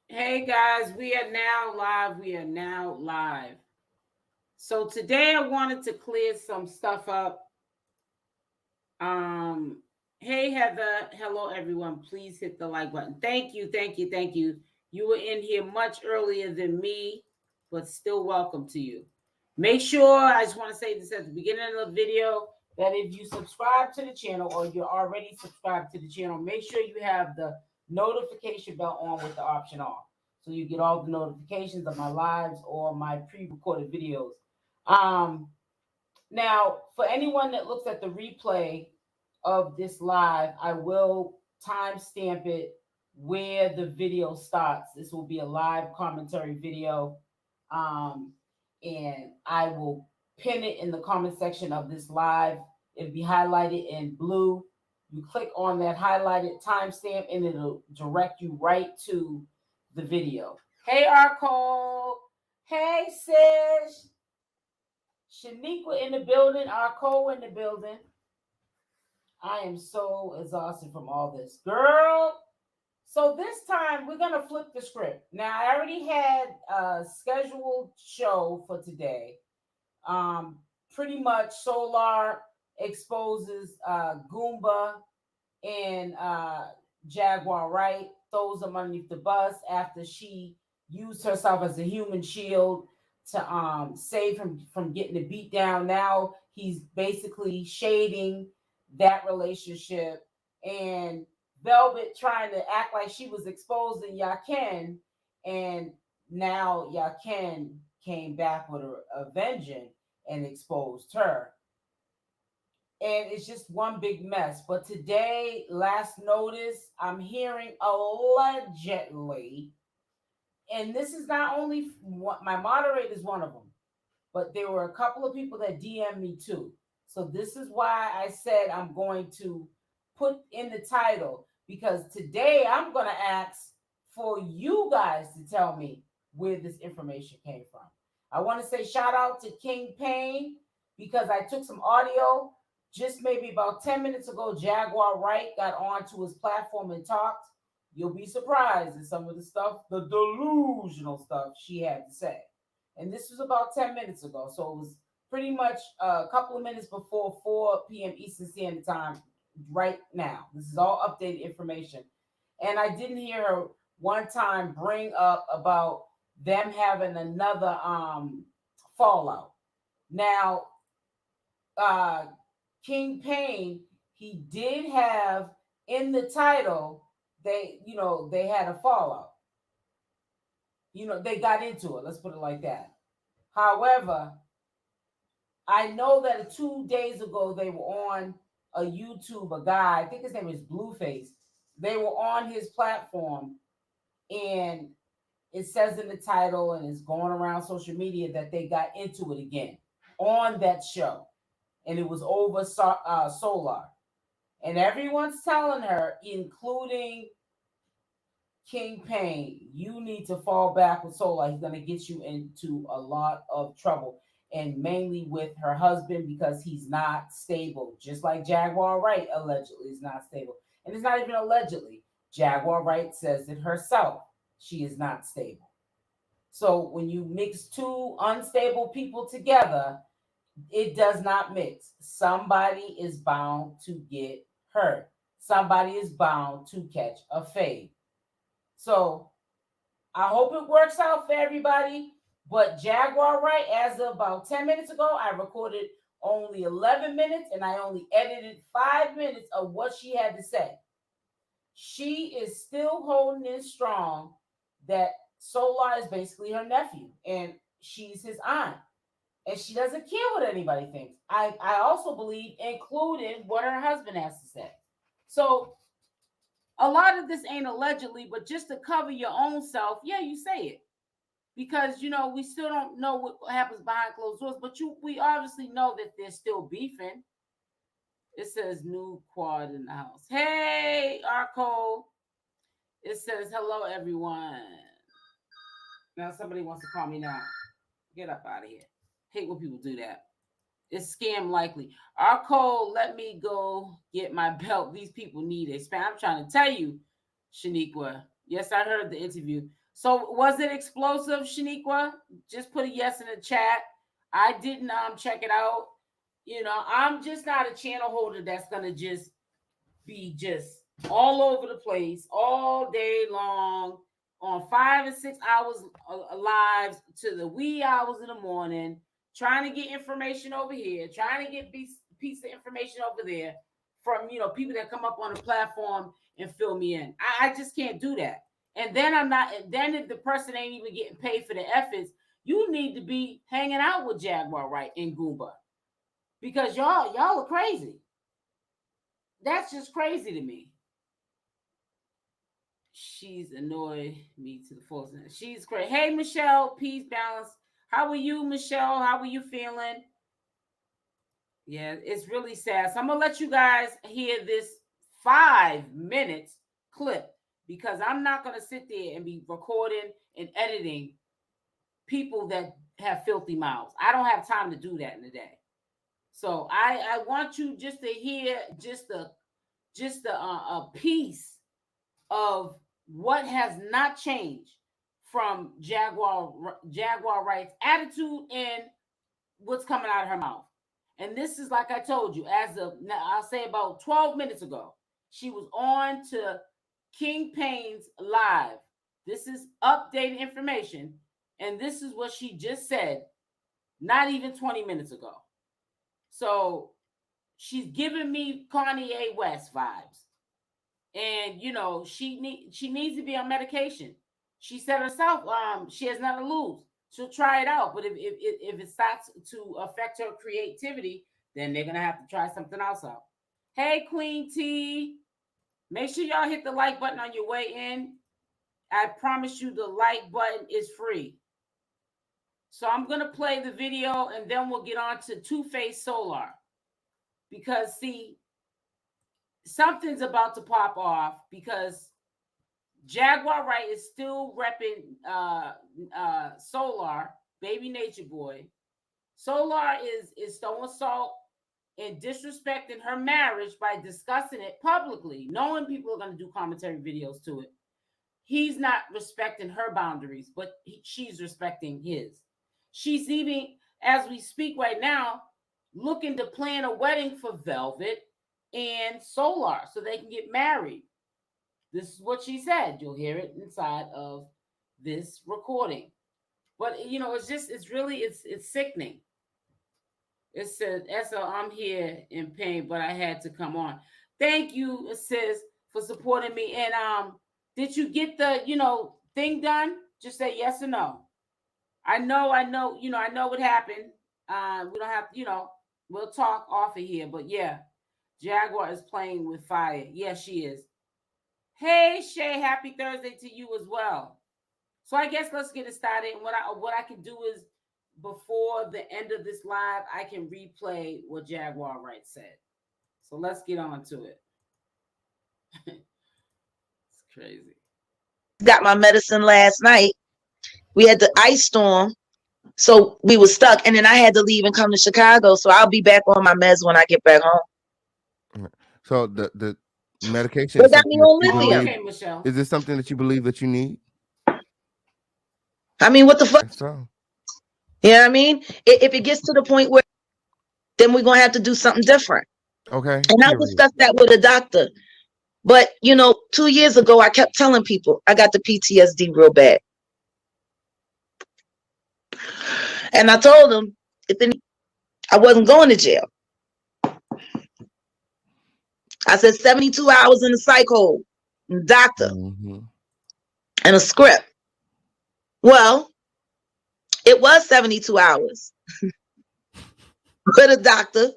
Hey guys, we are now live. We are now live. So today I wanted to clear some stuff up. Um, hey Heather, hello everyone. Please hit the like button. Thank you, thank you, thank you. You were in here much earlier than me, but still welcome to you. Make sure I just want to say this at the beginning of the video that if you subscribe to the channel or you're already subscribed to the channel, make sure you have the notification bell on with the option off so you get all the notifications of my lives or my pre-recorded videos. Um, Now, for anyone that looks at the replay of this live, I will timestamp it where the video starts. This will be a live commentary video. Um, and I will pin it in the comment section of this live. It'll be highlighted in blue. You click on that highlighted timestamp and it'll direct you right to the video. Hey, Arco. Hey, sis. Shaniqua in the building, Arco in the building. I am so exhausted from all this. Girl, so this time we're going to flip the script. Now, I already had a scheduled show for today. Pretty much Solar exposes Goomba and Jaguar Wright, throws them underneath the bus after she used herself as a human shield to save him from getting the beat down. Now he's basically shading that relationship, and Velvet trying to act like she was exposing Yahken, and now Yahken came back with a vengeance and exposed her. And it's just one big mess. But today, last notice, I'm hearing allegedly, and this is not only what my moderator is one of them, but there were a couple of people that DM me too. So this is why I said I'm going to put in the title, because today I'm going to ask for you guys to tell me where this information came from. I want to say shout out to King Payne, because I took some audio just maybe about 10 minutes ago. Jaguar Wright got onto his platform and talked. You'll be surprised at some of the stuff, the delusional stuff she had to say. And this was about 10 minutes ago. So it was pretty much a couple of minutes before 4 p.m. Eastern Standard Time right now. This is all updated information. And I didn't hear her one time bring up about them having another fallout. Now, King Payne, he did have in the title, they had a fallout. They got into it. Let's put it like that. However, I know that 2 days ago they were on a YouTube, a guy, I think his name is Blueface. They were on his platform, and it says in the title and it's going around social media that they got into it again on that show. And it was over Solar. And everyone's telling her, including King Payne, you need to fall back with Solar. He's going to get you into a lot of trouble, and mainly with her husband, because he's not stable. Just like Jaguar Wright allegedly is not stable. And it's not even allegedly. Jaguar Wright says it herself. She is not stable. So when you mix two unstable people together, it does not mix. Somebody is bound to get hurt. Somebody is bound to catch a fade. So I hope it works out for everybody. But Jaguar Wright, as of about 10 minutes ago, I recorded only 11 minutes and I only edited 5 minutes of what she had to say. She is still holding in strong that Solar is basically her nephew and she's his aunt. And she doesn't care what anybody thinks. I also believe, including what her husband has to say. So a lot of this ain't allegedly, but just to cover your own self, yeah, you say it. Because, we still don't know what happens behind closed doors, but we obviously know that they're still beefing. It says new quad in the house. Hey, Arco. It says, hello, everyone. Now somebody wants to call me now. Get up out of here. Hate when people do that. It's scam likely. Arco, let me go get my belt. These people need a spam. I'm trying to tell you, Shaniqua. Yes, I heard the interview. So was it explosive, Shaniqua? Just put a yes in the chat. I didn't check it out. You know, I'm just not a channel holder that's gonna just be just all over the place all day long on 5 and 6 hours lives to the wee hours in the morning, trying to get information over here, trying to get piece of information over there from, you know, people that come up on the platform and fill me in. I just can't do that. And then I'm not. Then if the person ain't even getting paid for the efforts, you need to be hanging out with Jaguar Wright and Goomba, because y'all are crazy. That's just crazy to me. She's annoyed me to the fullest. She's crazy. Hey, Michelle, peace, balance. How are you, Michelle? How are you feeling? Yeah, it's really sad. So I'm gonna let you guys hear this 5 minutes clip, because I'm not gonna sit there and be recording and editing people that have filthy mouths. I don't have time to do that in a day. So I want you just to hear just a piece of what has not changed from Jaguar Wright's attitude and what's coming out of her mouth. And this is, like I told you, as of I'll say about 12 minutes ago, she was on to King Payne's live. This is updated information, and this is what she just said not even 20 minutes ago. So she's giving me Kanye West vibes. And, you know, she needs to be on medication. She said herself, she has nothing to lose. She'll try it out. But if it starts to affect her creativity, then they're going to have to try something else out. Hey, Queen T. Make sure y'all hit the like button on your way in. I promise you the like button is free. So I'm going to play the video, and then we'll get on to Two-Face Solar. Because, see, something's about to pop off, because Jaguar Wright is still repping Solar, Baby Nature Boy. Solar is throwing salt and disrespecting her marriage by discussing it publicly, knowing people are going to do commentary videos to it. He's not respecting her boundaries, but she's respecting his. She's even, as we speak right now, looking to plan a wedding for Velvet and Solar so they can get married. This is what she said. You'll hear it inside of this recording. But, you know, it's sickening. It says, I'm here in pain, but I had to come on. Thank you, it says, for supporting me. And did you get the, you know, thing done? Just say yes or no. I know, you know, I know what happened. We don't have, you know, we'll talk off of here. But yeah, Jaguar is playing with fire. Yes, she is. Hey, Shay, happy Thursday to you as well. So I guess let's get it started. And what I can do is, before the end of this live, I can replay what Jaguar Wright said. So let's get on to it. It's crazy. Got my medicine last night. We had the ice storm, so we were stuck, and then I had to leave and come to Chicago. So I'll be back on my meds when I get back home. So the medication they got me on lithium. Okay, Michelle. Is this something that you believe that you need? I mean, what the fuck? So. You know what I mean? If it gets to the point where, then we're going to have to do something different. Okay. And I'll discuss that with a doctor. But, you know, 2 years ago, I kept telling people I got the PTSD real bad. And I told them I wasn't going to jail. I said 72 hours in the psych hole, doctor, and a script. Well, it was 72 hours with a doctor.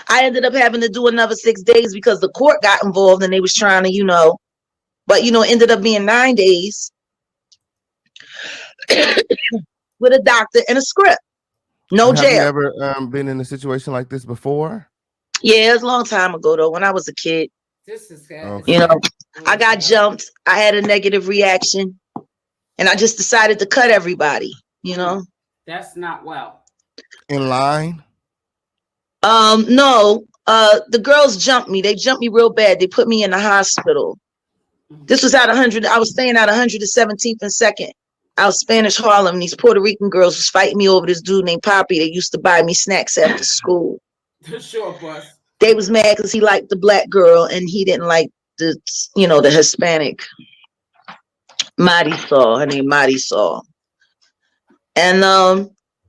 I ended up having to do another 6 days because the court got involved and they was trying to, you know, but, you know, ended up being 9 days with a doctor and a script. No jail. Have you ever been in a situation like this before? Yeah, it was a long time ago, though, when I was a kid. This is sad. Okay. You know, I got jumped. I had a negative reaction. And I just decided to cut everybody, you know. That's not well. In line? No. The girls jumped me. They jumped me real bad. They put me in the hospital. This was at 100. I was staying at 117th and 2nd. Out Spanish Harlem. These Puerto Rican girls was fighting me over this dude named Poppy. They used to buy me snacks after school. The short bus. They was mad because he liked the black girl and he didn't like the, you know, the Hispanic Marisol. Her name Marisol. And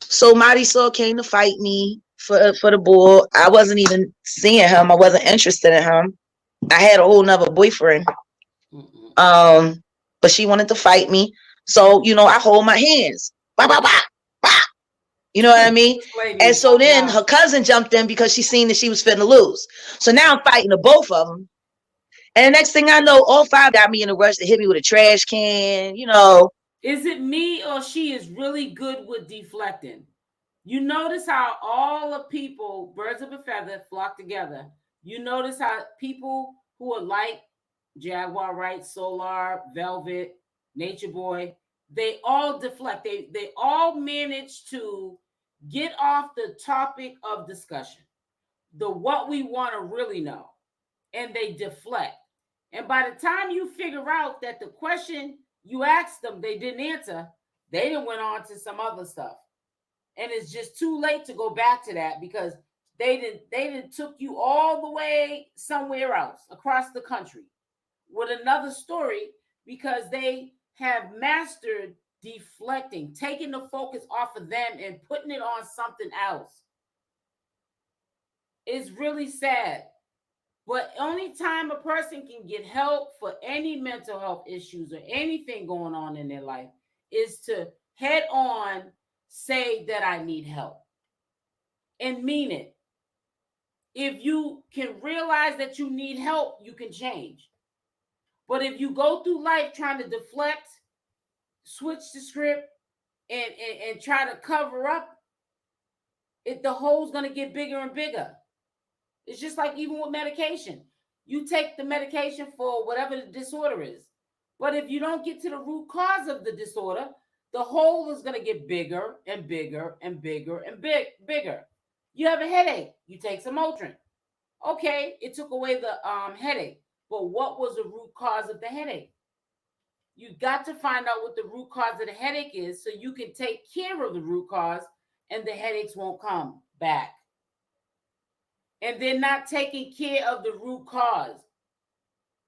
so Marisol came to fight me for the bull. I wasn't even seeing him. I wasn't interested in him. I had a whole nother boyfriend. But she wanted to fight me. So, you know, I hold my hands. Bah, bah, bah, bah. You know what I mean? And so then her cousin jumped in because she seen that she was finna lose. So now I'm fighting the both of them. And the next thing I know, all five got me in a rush to hit me with a trash can, you know. Is it me or she is really good with deflecting? You notice how all the people, birds of a feather, flock together. You notice how people who are like Jaguar Wright, SOULAT, Velvet, Nature Boy, they all deflect. They all manage to get off the topic of discussion, the what we want to really know, and they deflect. And by the time you figure out that the question you asked them, they didn't answer, they done went on to some other stuff. And it's just too late to go back to that because they didn't took you all the way somewhere else across the country with another story because they have mastered deflecting, taking the focus off of them and putting it on something else. It's really sad. But only time a person can get help for any mental health issues or anything going on in their life is to head on say that I need help and mean it. If you can realize that you need help, you can change. But if you go through life trying to deflect, switch the script, and try to cover up, the hole's going to get bigger and bigger. It's just like even with medication. You take the medication for whatever the disorder is. But if you don't get to the root cause of the disorder, the hole is going to get bigger and bigger and bigger and bigger. You have a headache. You take some Motrin. Okay, it took away the headache. But what was the root cause of the headache? You got to find out what the root cause of the headache is so you can take care of the root cause and the headaches won't come back. And they're not taking care of the root cause.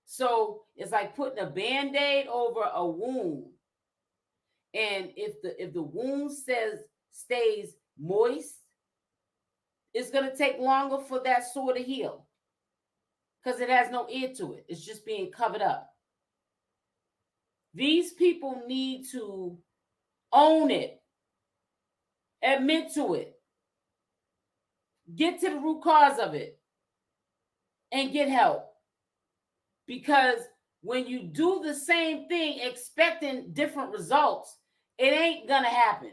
So it's like putting a Band-Aid over a wound. And if the wound stays moist, it's going to take longer for that sore to heal because it has no air to it. It's just being covered up. These people need to own it, admit to it, get to the root cause of it, and get help. Because when you do the same thing expecting different results, it ain't going to happen.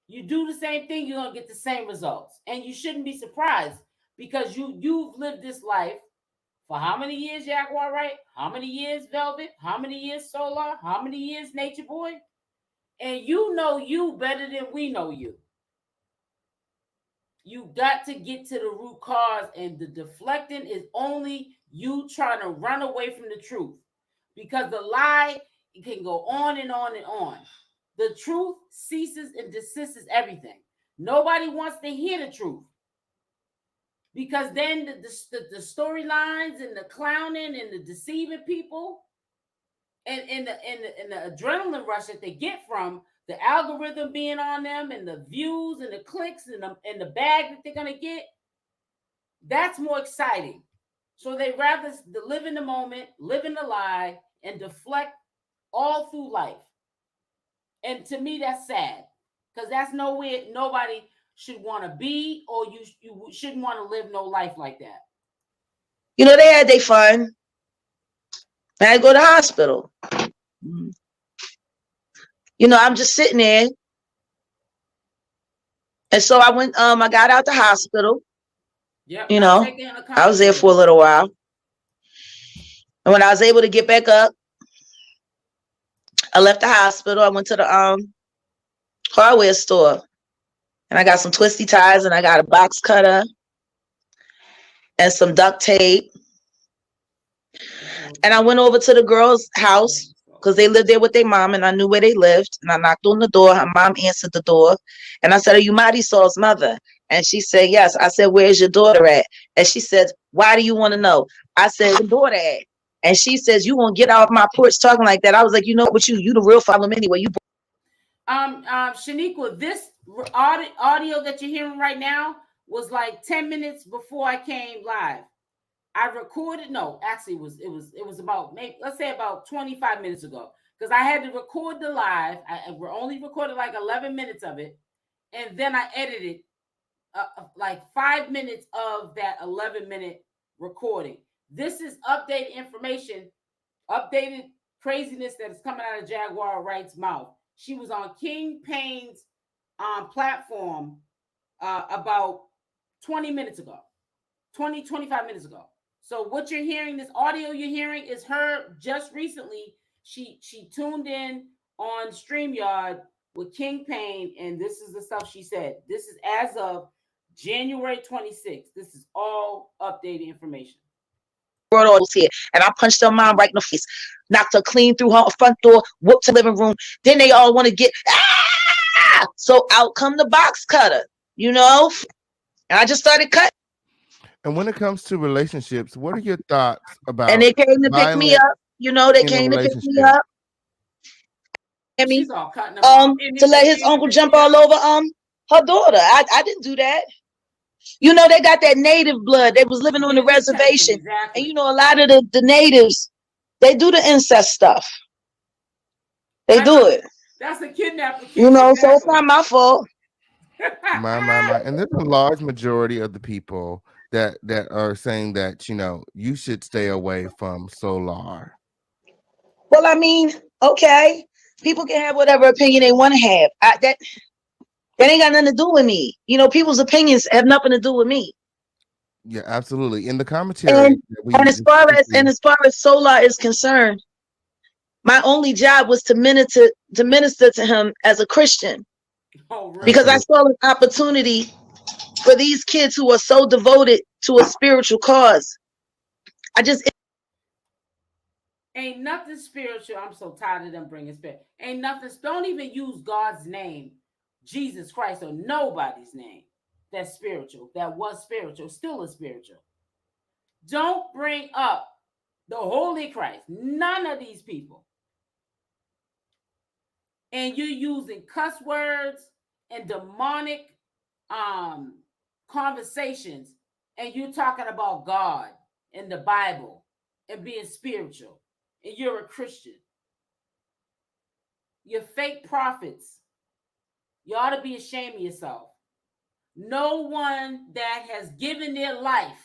You do the same thing, you're going to get the same results. And you shouldn't be surprised because you've lived this life for how many years, Jaguar Wright? How many years, Velvet? How many years, SOULAT? How many years, Nature Boy? And you know you better than we know you. You got to get to the root cause, and the deflecting is only you trying to run away from the truth because the lie can go on and on and on. The truth ceases and desists everything. Nobody wants to hear the truth because then the storylines and the clowning and the deceiving people and the adrenaline rush that they get from the algorithm being on them and the views and the clicks and the bag that they're going to get, that's more exciting. So they rather live in the moment, live in the lie, and deflect all through life. And to me, that's sad because that's nowhere nobody should want to be, or you shouldn't want to live no life like that. You know, they had their fun. I had to go to the hospital. You know, I'm just sitting there. And so I went, I got out the hospital. Yep, you know, I was there for a little while. And when I was able to get back up, I left the hospital. I went to the hardware store. And I got some twisty ties and I got a box cutter and some duct tape. And I went over to the girl's house because they lived there with their mom, and I knew where they lived. And I knocked on the door. Her mom answered the door, and I said, "Are you Marisol's mother?" And she said, "Yes." I said, "Where's your daughter at?" And she said, "Why do you want to know?" I said, "Where's your daughter at?" And she says, "You won't get off my porch talking like that." I was like, "You know what? You the real problem anyway." You. Shaniqua, this audio that you're hearing right now was like 10 minutes before I came live. I recorded. No, actually, it was about maybe let's say about 25 minutes ago because I had to record the live. I only recorded like 11 minutes of it, and then I edited like 5 minutes of that 11-minute recording. This is updated information, updated craziness that is coming out of Jaguar Wright's mouth. She was on King Payne's platform about 20 minutes ago, 25 minutes ago. So what you're hearing, this audio you're hearing is her just recently. She tuned in on StreamYard with King Payne, and this is the stuff she said. This is as of January 26th. This is all updated information. Here, and I punched her mom right in the face, knocked her clean through her front door, whooped her living room. Then they all want to get so out come the box cutter, you know, and I just started cutting. And when it comes to relationships, what are your thoughts about? And they came to pick me up, you know, they came to pick me up. She's all cutting them to let his uncle jump all over her daughter. I didn't do that. You know, they got that native blood. They was living on the reservation. Exactly. And you know, a lot of the natives, they do the incest stuff. They do it. That's a kidnapping. You know, so it's not my fault. My. And there's a large majority of the people that are saying that, you know, you should stay away from SOULAT. Well, I mean, okay. People can have whatever opinion they want to have. That ain't got nothing to do with me. You know, people's opinions have nothing to do with me. Yeah, absolutely. In the commentary, and as far as SOULAT is concerned, my only job was to minister to him as a Christian. Oh, really? Because I saw an opportunity for these kids who are so devoted to a spiritual cause. Ain't nothing spiritual. I'm so tired of them bringing spirit. Ain't nothing. Don't even use God's name, Jesus Christ, or nobody's name that's spiritual, that was spiritual, still is spiritual. Don't bring up the Holy Christ. None of these people. And you're using cuss words and demonic conversations, and you're talking about God and the Bible and being spiritual. And you're a Christian. You're fake prophets. You ought to be ashamed of yourself. No one that has given their life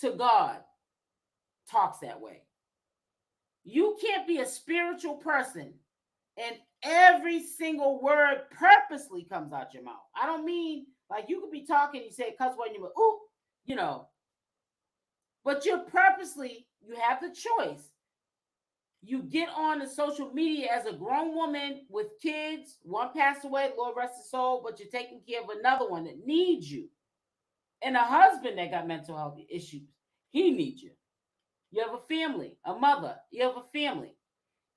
to God talks that way. You can't be a spiritual person and every single word purposely comes out your mouth. I don't mean like you could be talking, you say cuss word, and you go, ooh, you know. But you're purposely, you have the choice. You get on the social media as a grown woman with kids. One passed away, Lord rest his soul, but you're taking care of another one that needs you. And a husband that got mental health issues, he needs you. You have a family, a mother, you have a family.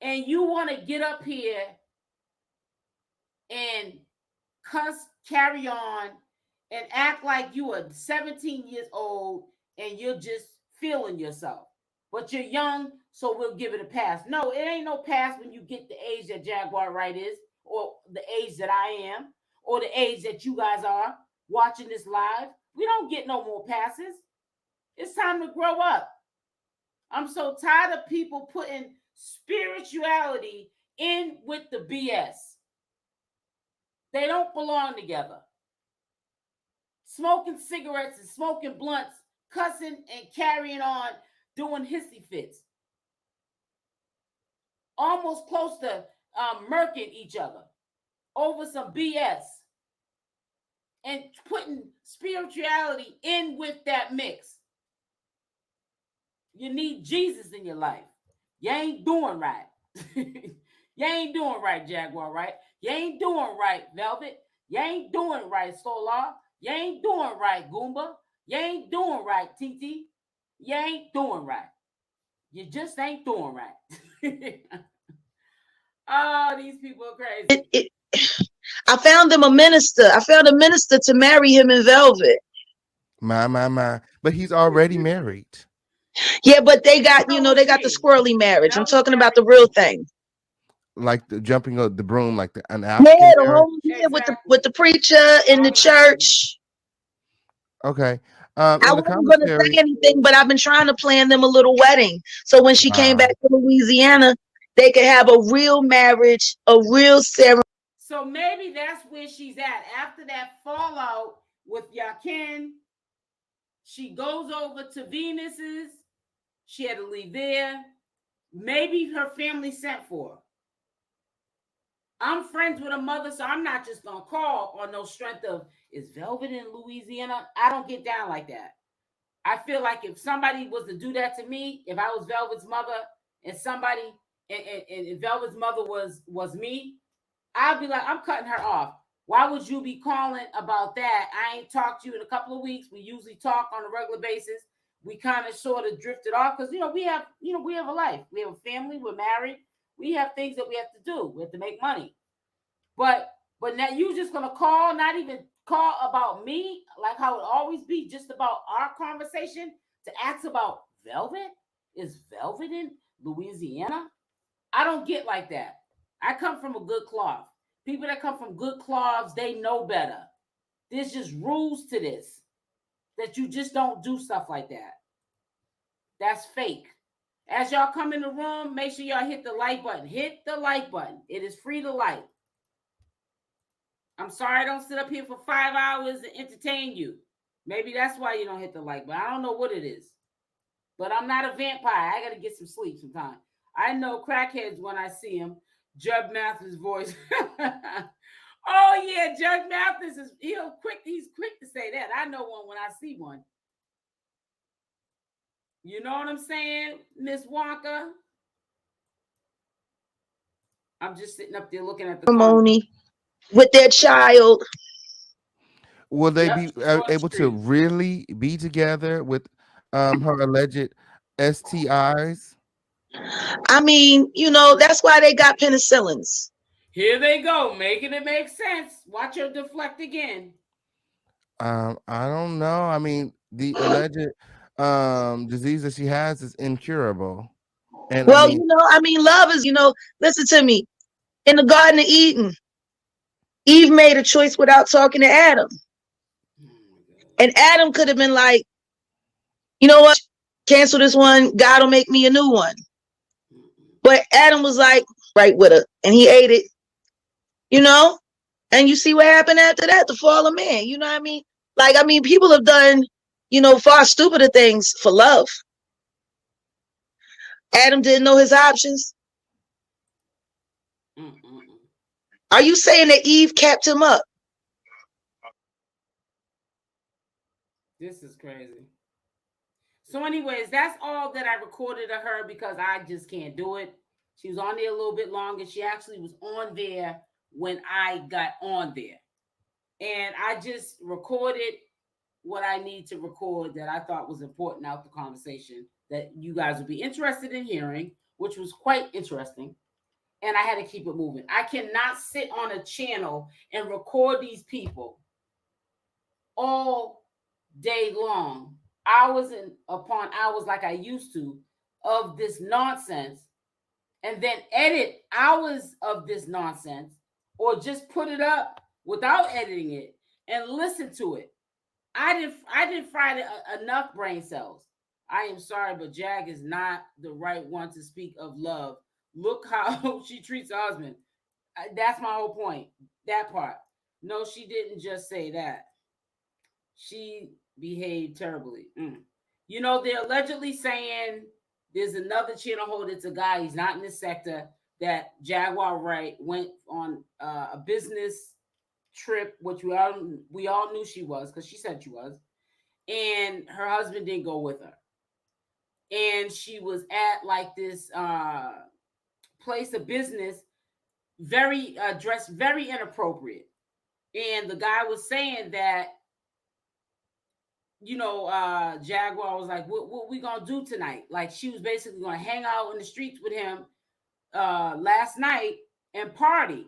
And you want to get up here and cuss, carry on, and act like you are 17 years old and you're just feeling yourself. But you're young, so we'll give it a pass. No, it ain't no pass when you get the age that Jaguar Wright is, or the age that I am, or the age that you guys are watching this live. We don't get no more passes. It's time to grow up. I'm so tired of people putting spirituality in with the BS. They don't belong together. Smoking cigarettes and smoking blunts, cussing and carrying on, doing hissy fits. Almost close to murking each other over some BS. And putting spirituality in with that mix. You need Jesus in your life. You ain't doing right. You ain't doing right, Jaguar, right? You ain't doing right, Velvet. You ain't doing right, SOULAT. You ain't doing right, Goomba. You ain't doing right, TT. You ain't doing right. You just ain't doing right. Oh, these people are crazy. I found them a minister. I found a minister to marry him in velvet. My. But he's already married. Yeah, but they got, they got the squirrely marriage. I'm talking about the real thing. Like the jumping of the broom, like an African with the preacher in the church. Okay. I wasn't going to say anything, but I've been trying to plan them a little wedding. So when she came back to Louisiana, they could have a real marriage, a real ceremony. So maybe that's where she's at. After that fallout with Yahken, she goes over to Venus's. She had to leave there. Maybe her family sent for her. I'm friends with her mother, so I'm not just going to call on no strength of, is Velvet in Louisiana? I don't get down like that. I feel like if somebody was to do that to me, if I was Velvet's mother and somebody, and Velvet's mother was me, I'd be like, I'm cutting her off. Why would you be calling about that? I ain't talked to you in a couple of weeks. We usually talk on a regular basis. We kind of sort of drifted off because, we have a life. We have a family. We're married. We have things that we have to do. We have to make money. But now you just going to call, not even call about me, like how it always be, just about our conversation, to ask about Velvet? Is Velvet in Louisiana? I don't get like that. I come from a good cloth. People that come from good cloths, they know better. There's just rules to this, that you just don't do stuff like that. That's fake. As y'all come in the room, make sure y'all hit the like button. Hit the like button. It is free to like. I'm sorry I don't sit up here for 5 hours and entertain you. Maybe that's why you don't hit the like button. I don't know what it is. But I'm not a vampire. I got to get some sleep sometime. I know crackheads when I see them. Judge Mathis' voice. Oh, yeah, Judge Mathis he's quick to say that. I know one when I see one. You know what I'm saying, Miss Wonka? I'm just sitting up there looking at the ceremony with their child. Will they be able to really be together with her alleged STIs? I mean, that's why they got penicillins. Here they go, making it make sense. Watch her deflect again. I don't know. I mean, the alleged disease that she has is incurable. And well, love is, listen to me. In the Garden of Eden, Eve made a choice without talking to Adam. And Adam could have been like, you know what? Cancel this one. God will make me a new one. But Adam was like, right with her. And he ate it. And you see what happened after that, the fall of man. You know what I mean? Like, people have done, far stupider things for love. Adam didn't know his options. Are you saying that Eve kept him up? This is crazy. So anyways, that's all that I recorded of her because I just can't do it. She was on there a little bit longer. She actually was on there when I got on there. And I just recorded what I need to record that I thought was important out the conversation that you guys would be interested in hearing, which was quite interesting. And I had to keep it moving. I cannot sit on a channel and record these people all day long, hours and upon hours like I used to, of this nonsense, and then edit hours of this nonsense, or just put it up without editing it and listen to it. I didn't fry enough brain cells. I am sorry, but Jag is not the right one to speak of love. Look how she treats her husband. That's my whole point. That part. No, she didn't just say that. She behaved terribly. They're allegedly saying there's another channel holder. It's a guy. He's not in this sector. That Jaguar Wright went on a business trip, which we all knew she was because she said she was, and her husband didn't go with her. And she was at like this place of business, very dressed very inappropriate. And the guy was saying that, Jaguar was like, what we gonna do tonight? Like, she was basically gonna hang out in the streets with him last night and party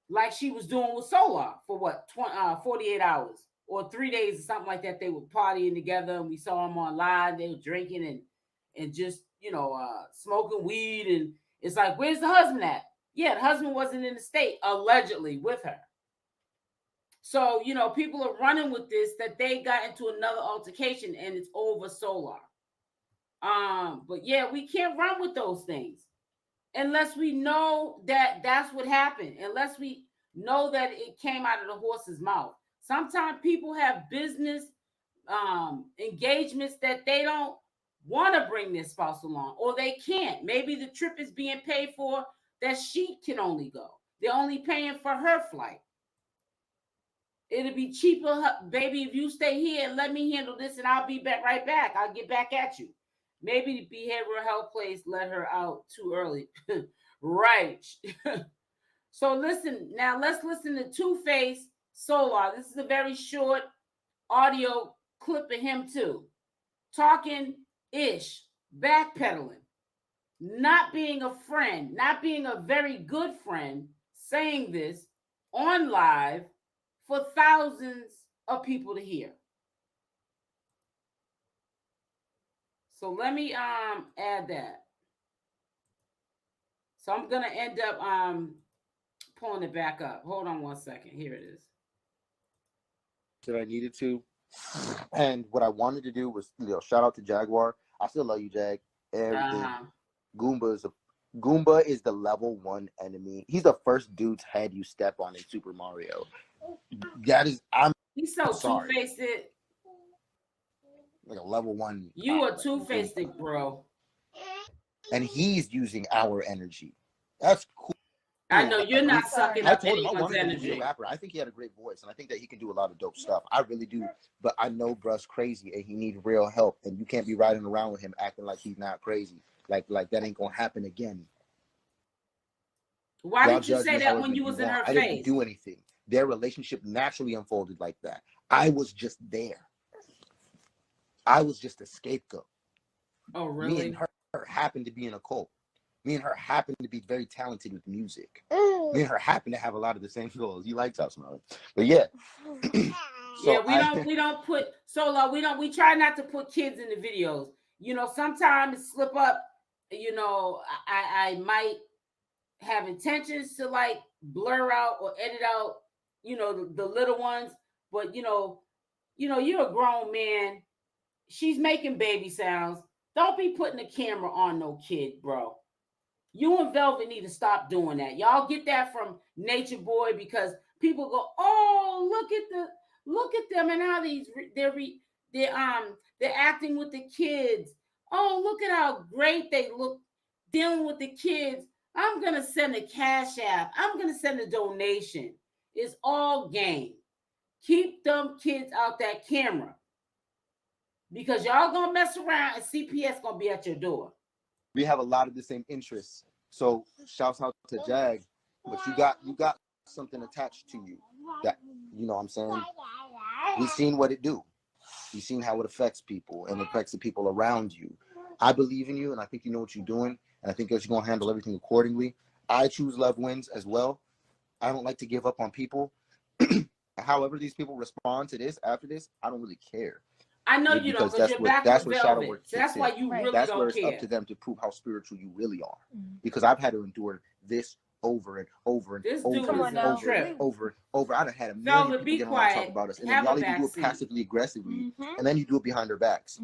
like she was doing with SOULAT for what 48 hours or 3 days or something like that. They were partying together, and we saw them on live. They were drinking and just smoking weed, and it's like, where's the husband at? Yeah, the husband wasn't in the state, allegedly, with her. So, people are running with this, that they got into another altercation and it's over SOULAT. But yeah, we can't run with those things unless we know that that's what happened, unless we know that it came out of the horse's mouth. Sometimes people have business engagements that they don't want to bring their spouse along, or they can't. Maybe the trip is being paid for that she can only go. They're only paying for her flight. It'll be cheaper, baby, if you stay here and let me handle this, and I'll be right back. I'll get back at you. Maybe the behavioral health place let her out too early. Right. So listen, now let's listen to Two-Face SOULAT. This is a very short audio clip of him too. Talking ish, backpedaling, not being a friend, not being a very good friend, saying this on live for thousands of people to hear. So let me add that. So I'm gonna end up pulling it back up. Hold on one second. Here it is. That I needed to, and what I wanted to do was, shout out to Jaguar. I still love you, Jag. Everything. Goomba is the level 1 enemy. He's the first dude's head you step on in Super Mario. He's so two-faced. Like a level 1. You are two-faced, bro. And he's using our energy. That's cool. I know you're not sucking up anyone's energy. To be a rapper. I think he had a great voice, and I think that he can do a lot of dope stuff. I really do. But I know bruh's crazy, and he needs real help. And you can't be riding around with him acting like he's not crazy. Like that ain't gonna happen again. Why didn't you say that when you was in her face? I didn't do anything. Their relationship naturally unfolded like that. I was just there. I was just a scapegoat. Oh, really? Me and her happened to be in a cult. Me and her happened to be very talented with music. Me and her happened to have a lot of the same goals. You like Tough Smelling. But yeah. So yeah, we don't put SOULAT, we try not to put kids in the videos. Sometimes slip up, I might have intentions to like blur out or edit out, the little ones, but you're a grown man. She's making baby sounds. Don't be putting a camera on no kid, bro. You and Velvet need to stop doing that. Y'all get that from Nature Boy, because people go, oh, look at them and how they're acting with the kids. Oh, look at how great they look dealing with the kids. I'm gonna send a cash app. I'm gonna send a donation. It's all game. Keep them kids out that camera, because y'all gonna mess around and CPS gonna be at your door. We have a lot of the same interests. So shouts out to Jag, but you got something attached to you that, you know what I'm saying? We've seen what it do. We've seen how it affects people and affects the people around you. I believe in you, and I think you know what you're doing, and I think that you're going to handle everything accordingly. I choose love wins as well. I don't like to give up on people. However these people respond to this after this, I don't really care. I know you don't, because you're back with Velvet. So that's why you really don't care. That's where it's up to them to prove how spiritual you really are. Because I've had to endure this over and over and over and over. I've had a million people get on to talk about us. And then y'all even do it passively aggressively. And then you do it behind their backs.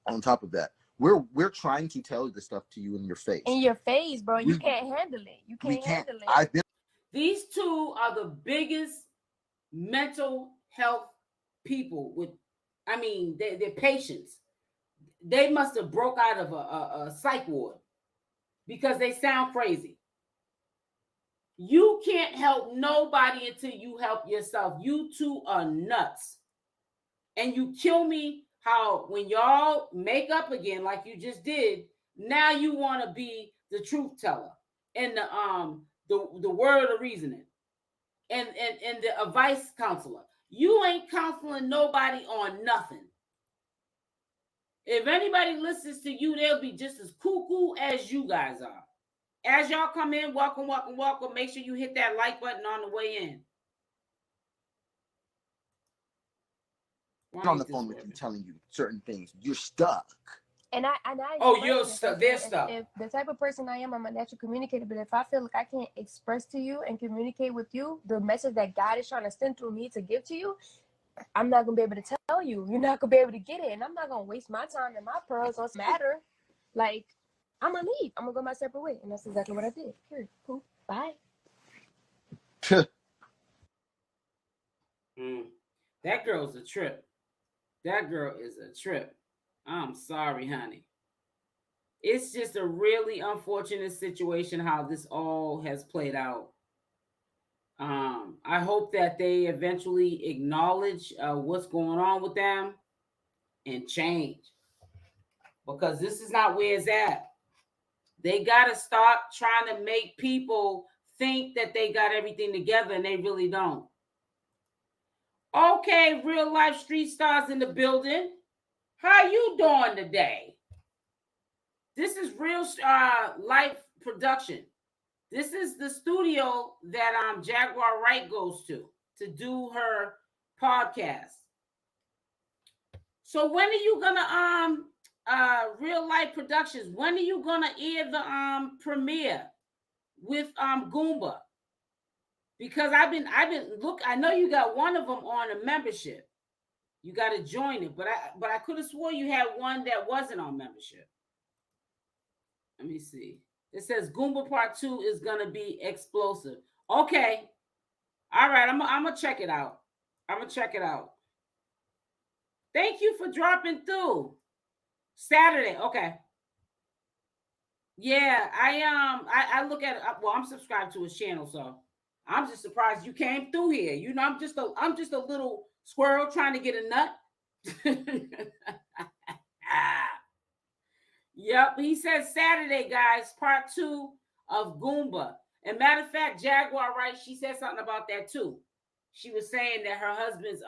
On top of that. We're trying to tell this stuff to you in your face. In your face, bro. You can't handle it. You can't handle it. These two are the biggest mental health people with, their patients. They must have broke out of a psych ward because they sound crazy. You can't help nobody until you help yourself. You two are nuts. And you kill me how when y'all make up again like you just did, now you want to be the truth teller and the word of reasoning and the advice counselor. You ain't counseling nobody on nothing. If anybody listens to you, they'll be just as cuckoo as you guys are. As y'all come in, welcome, welcome, welcome. Make sure you hit that like button on the way in. On the phone with you, telling you certain things. You're stuck. And I oh, you're stuck. They're stuck. If the type of person I am, I'm a natural communicator. But if I feel like I can't express to you and communicate with you the message that God is trying to send through me to give to you, I'm not gonna be able to tell you. You're not gonna be able to get it, and I'm not gonna waste my time and my pearls on matter. Like, I'm gonna leave. I'm gonna go my separate way, and that's exactly what I did. Period. Cool. Bye. That girl's a trip. That girl is a trip. I'm sorry, honey. It's just a really unfortunate situation how this all has played out. I hope that they eventually acknowledge what's going on with them and change, because this is not where it's at. They got to stop trying to make people think that they got everything together and they really don't. Okay, real life street stars in the building. How you doing today? This is real life production. This is the studio that Jaguar Wright goes to do her podcast. So when are you gonna real life productions? When are you gonna air the premiere with Goomba? Because I've been look. I know you got one of them on a membership. You got to join it, but I could have swore you had one that wasn't on membership. Let me see. It says Goomba Part 2 is gonna be explosive. Okay, all right. I'm gonna check it out. I'm gonna check it out. Thank you for dropping through. Saturday, okay. Yeah, I look at it. Well, I'm subscribed to his channel, so I'm just surprised you came through here. You know, I'm just a little squirrel trying to get a nut. Yep, he says Saturday, guys, part 2 of Goomba. And matter of fact, Jaguar Wright, she said something about that too. She was saying that her husband's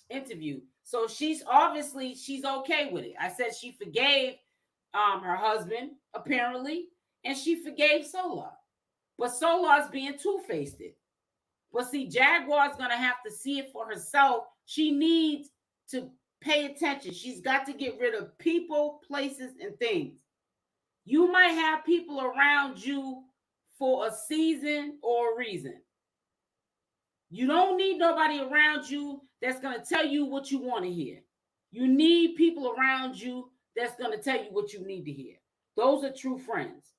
interview. So she's okay with it. I said she forgave her husband, apparently, and she forgave SOULAT. But SOULAT's being two-faced it. But see, Jaguar's gonna have to see it for herself. She needs to pay attention. She's got to get rid of people, places, and things. You might have people around you for a season or a reason. You don't need nobody around you that's going to tell you what you want to hear. You need people around you that's going to tell you what you need to hear. Those are true friends.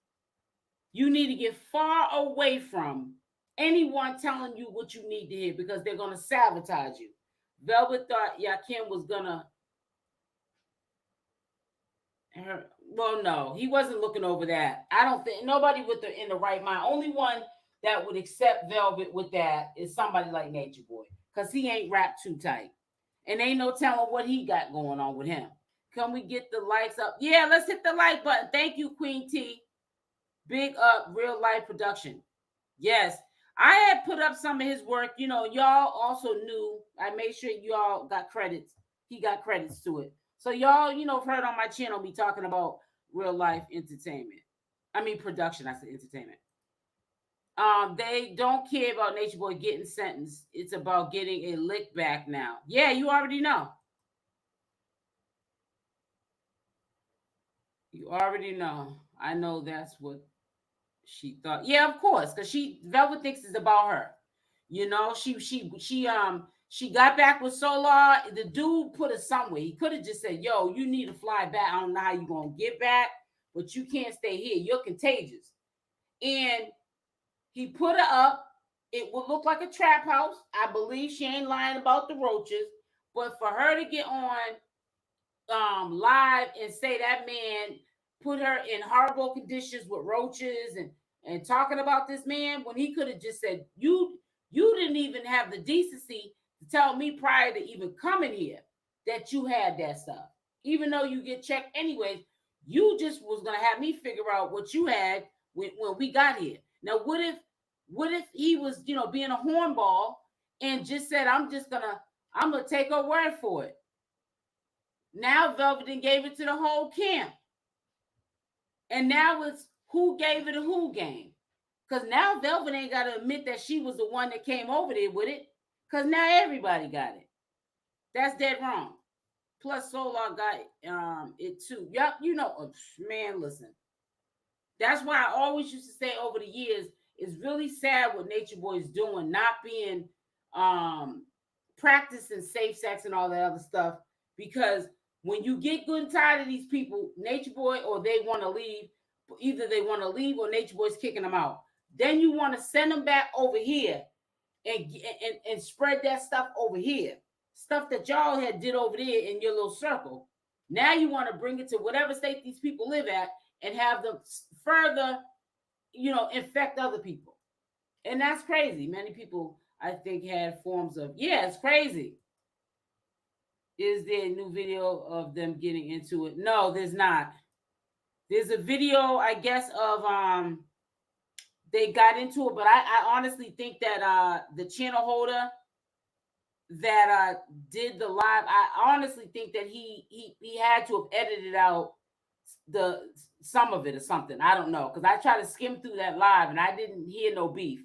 You need to get far away from anyone telling you what you need to hear, because they're going to sabotage you. Velvet thought Yahken was going to... Well, no, he wasn't looking over that. I don't think nobody in the right mind. Only one that would accept Velvet with that is somebody like Nature Boy, because he ain't wrapped too tight, and ain't no telling what he got going on with him. Can we get the likes up? Yeah, let's hit the like button. Thank you, Queen T. Big up, real life production. Yes, I had put up some of his work. You know, y'all also knew. I made sure y'all got credits. He got credits to it. So y'all, have heard on my channel me talking about real life entertainment. I mean production. I said entertainment. They don't care about Nature Boy getting sentenced. It's about getting a lick back now. Yeah, you already know. You already know. I know that's what she thought. Yeah, of course, because Velvet thinks it's about her. She got back with SOULAT. The dude put her somewhere. He could have just said, yo, you need to fly back. I don't know how you're going to get back, but you can't stay here. You're contagious. And he put her up. It would look like a trap house. I believe she ain't lying about the roaches. But for her to get on live and say that man put her in horrible conditions with roaches and talking about this man, when he could have just said, you didn't even have the decency to tell me prior to even coming here that you had that stuff. Even though you get checked anyways, you just was going to have me figure out what you had when we got here. Now, what if he was, being a hornball and just said, I'm going to take her word for it. Now Velvet then gave it to the whole camp. And now it's who gave it a who game. Because now Velvet ain't got to admit that she was the one that came over there with it. Because now everybody got it. That's dead wrong. Plus SOULAT got it too. Yep, you know, man, listen. That's why I always used to say over the years, it's really sad what Nature Boy is doing, not being practicing safe sex and all that other stuff. Because when you get good and tired of these people, Nature Boy or they want to leave, either they want to leave or Nature Boy's kicking them out. Then you want to send them back over here and spread that stuff over here. Stuff that y'all had did over there in your little circle. Now you want to bring it to whatever state these people live at and have them further, you know, infect other people. And that's crazy. Many people, I think, had forms of, yeah, it's crazy. Is there a new video of them getting into it? No, there's not. There's a video, I guess, of they got into it, but I honestly think that the channel holder that did the live, I honestly think that he had to have edited out some of it or something. I don't know, because I tried to skim through that live and I didn't hear no beef.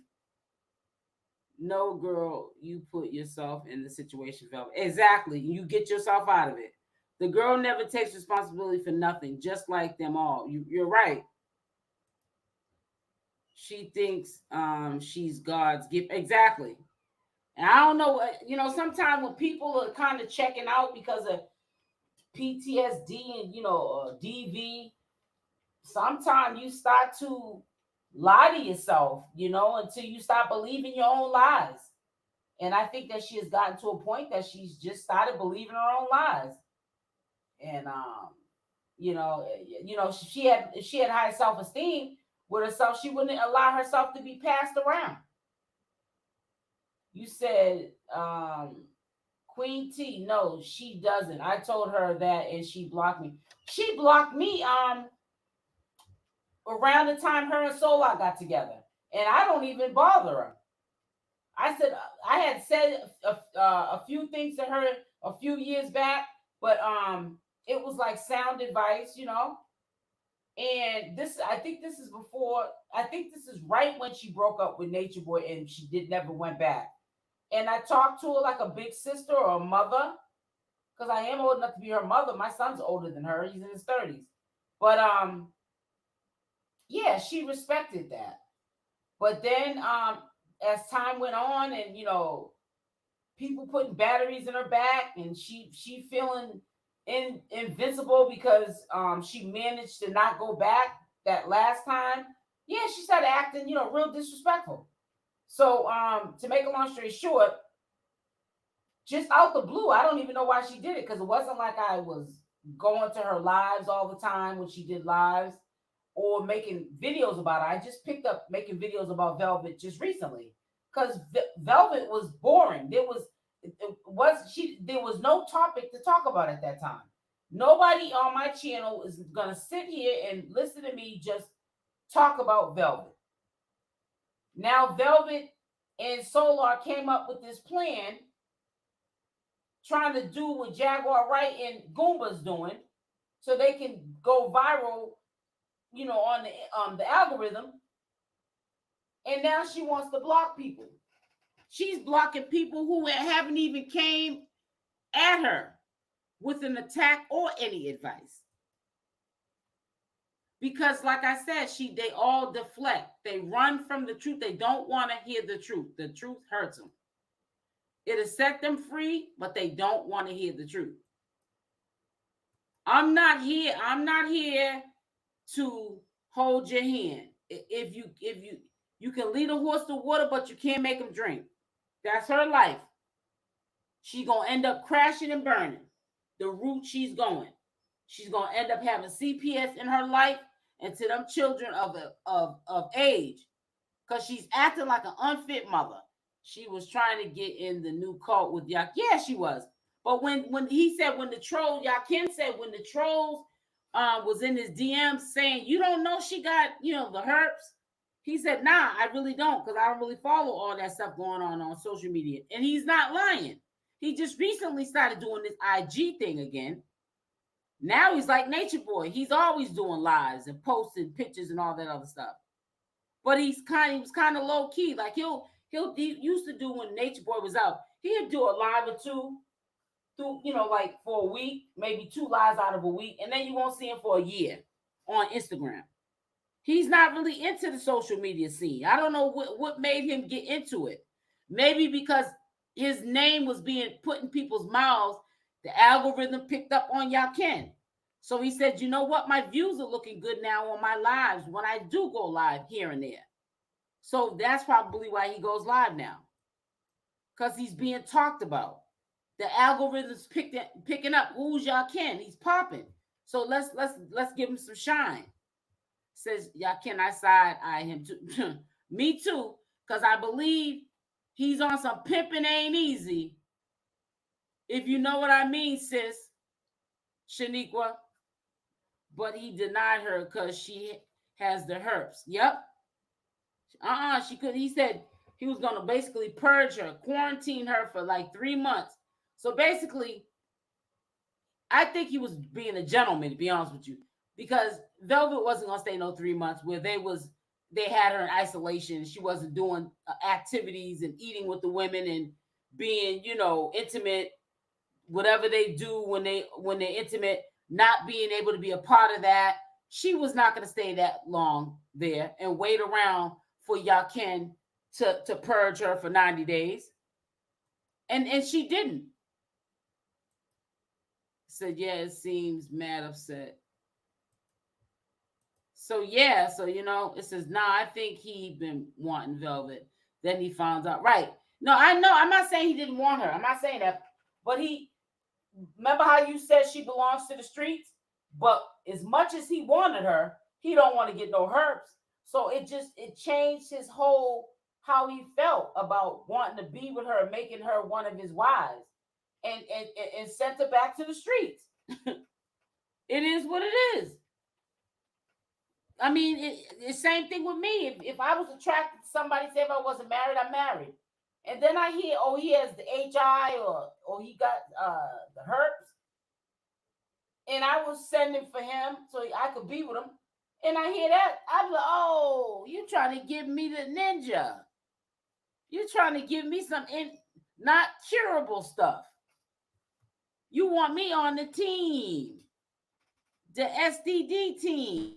No, girl, you put yourself in the situation, Velvet. Exactly. You get yourself out of it. The girl never takes responsibility for nothing, just like them all. You're right. She thinks she's God's gift. Exactly. And I don't know, you know, sometimes when people are kind of checking out because of PTSD and, you know, DV, sometimes you start to lie to yourself, you know, until you start believing your own lies. And I think that she has gotten to a point that she's just started believing her own lies. And, you know, if she had high self-esteem with herself, she wouldn't allow herself to be passed around. You said, Queen T, no, she doesn't. I told her that and she blocked me. She blocked me around the time her and SOULAT got together. And I don't even bother her. I said, I had said a few things to her a few years back, but it was like sound advice, you know. And I think this is right when she broke up with Nature Boy and she never went back. And I talked to her like a big sister or a mother, because I am old enough to be her mother. My son's older than her. He's in his 30s. But yeah, she respected that. But then as time went on and, you know, people putting batteries in her back and she feeling invincible because she managed to not go back that last time. Yeah, she started acting, you know, real disrespectful. So to make a long story short, just out the blue, I don't even know why she did it, because it wasn't like I was going to her lives all the time when she did lives or making videos about her. I just picked up making videos about Velvet just recently because Velvet was boring. There was no topic to talk about at that time. Nobody on my channel is gonna sit here and listen to me just talk about Velvet. Now Velvet and SOULAT came up with this plan, trying to do what Jaguar Wright and Goomba's doing, so they can go viral, you know, on the algorithm. And now she wants to block people. She's blocking people who haven't even came at her with an attack or any advice. Because like I said, they all deflect. They run from the truth. They don't want to hear the truth. The truth hurts them. It'll set them free, but they don't want to hear the truth. I'm not here to hold your hand. If you can lead a horse to water, but you can't make him drink. That's her life. She's gonna end up crashing and burning the route she's going. She's gonna end up having CPS in her life and to them children of age, because she's acting like an unfit mother. She was trying to get in the new cult with Yahken. Yeah, she was. But when he said, when the troll, Yahken said, when the trolls was in his DMs saying, you don't know she got, you know, the herpes. He said, nah, I really don't, because I don't really follow all that stuff going on social media. And he's not lying. He just recently started doing this IG thing again. Now he's like Nature Boy. He's always doing lives and posting pictures and all that other stuff. But he was kind of low key. Like he used to do when Nature Boy was out. He'd do a live or two through, like for a week, maybe 2 lives out of a week, and then you won't see him for a year on Instagram. He's not really into the social media scene. I don't know what made him get into it. Maybe because his name was being put in people's mouths, the algorithm picked up on Yahken. So he said, you know what? My views are looking good now on my lives when I do go live here and there. So that's probably why he goes live now. Because he's being talked about. The algorithm's picking up who's Yahken. He's popping. So let's give him some shine. Says Yahken, I side eye him too. Me too, because I believe he's on some pimping ain't easy. If you know what I mean, sis, Shaniqua. But he denied her because she has the herpes. Yep. She could. He said he was gonna basically purge her, quarantine her for like 3 months. So basically, I think he was being a gentleman, to be honest with you, because Velvet wasn't gonna stay no 3 months where they had her in isolation. She wasn't doing activities and eating with the women and being, intimate, whatever they do when they're intimate, not being able to be a part of that. She was not going to stay that long there and wait around for Yahken to purge her for 90 days. And she didn't. Said, yeah, it seems mad upset. So, yeah, it says, I think he been wanting Velvet. Then he found out. Right. No, I know. I'm not saying he didn't want her. I'm not saying that. But remember how you said she belongs to the streets? But as much as he wanted her, he don't want to get no herpes. So it changed his whole, how he felt about wanting to be with her, making her one of his wives, and sent her back to the streets. It is what it is. I mean, it's the same thing with me. If I was attracted to somebody, say if I wasn't married, I'm married. And then I hear, he has the HI or he got the herpes. And I was sending for him so I could be with him. And I hear that, I'm like, you trying to give me the ninja. You're trying to give me some not curable stuff. You want me on the team, the SDD team.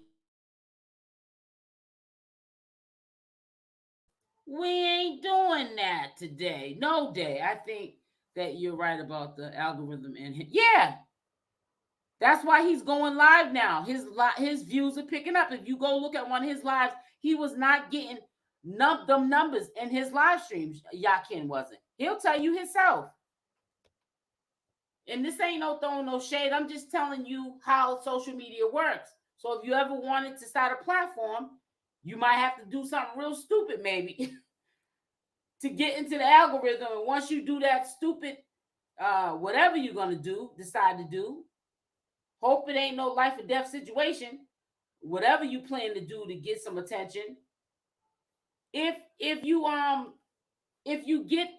We ain't doing that today. No day. I think that you're right about the algorithm and yeah. That's why he's going live now. His views are picking up. If you go look at one of his lives, he was not getting them numbers in his live streams. Yahken wasn't. He'll tell you himself. And this ain't no throwing no shade. I'm just telling you how social media works. So if you ever wanted to start a platform, you might have to do something real stupid maybe to get into the algorithm. And once you do that stupid, whatever you're going to decide to do, hope it ain't no life or death situation. Whatever you plan to do to get some attention. If you get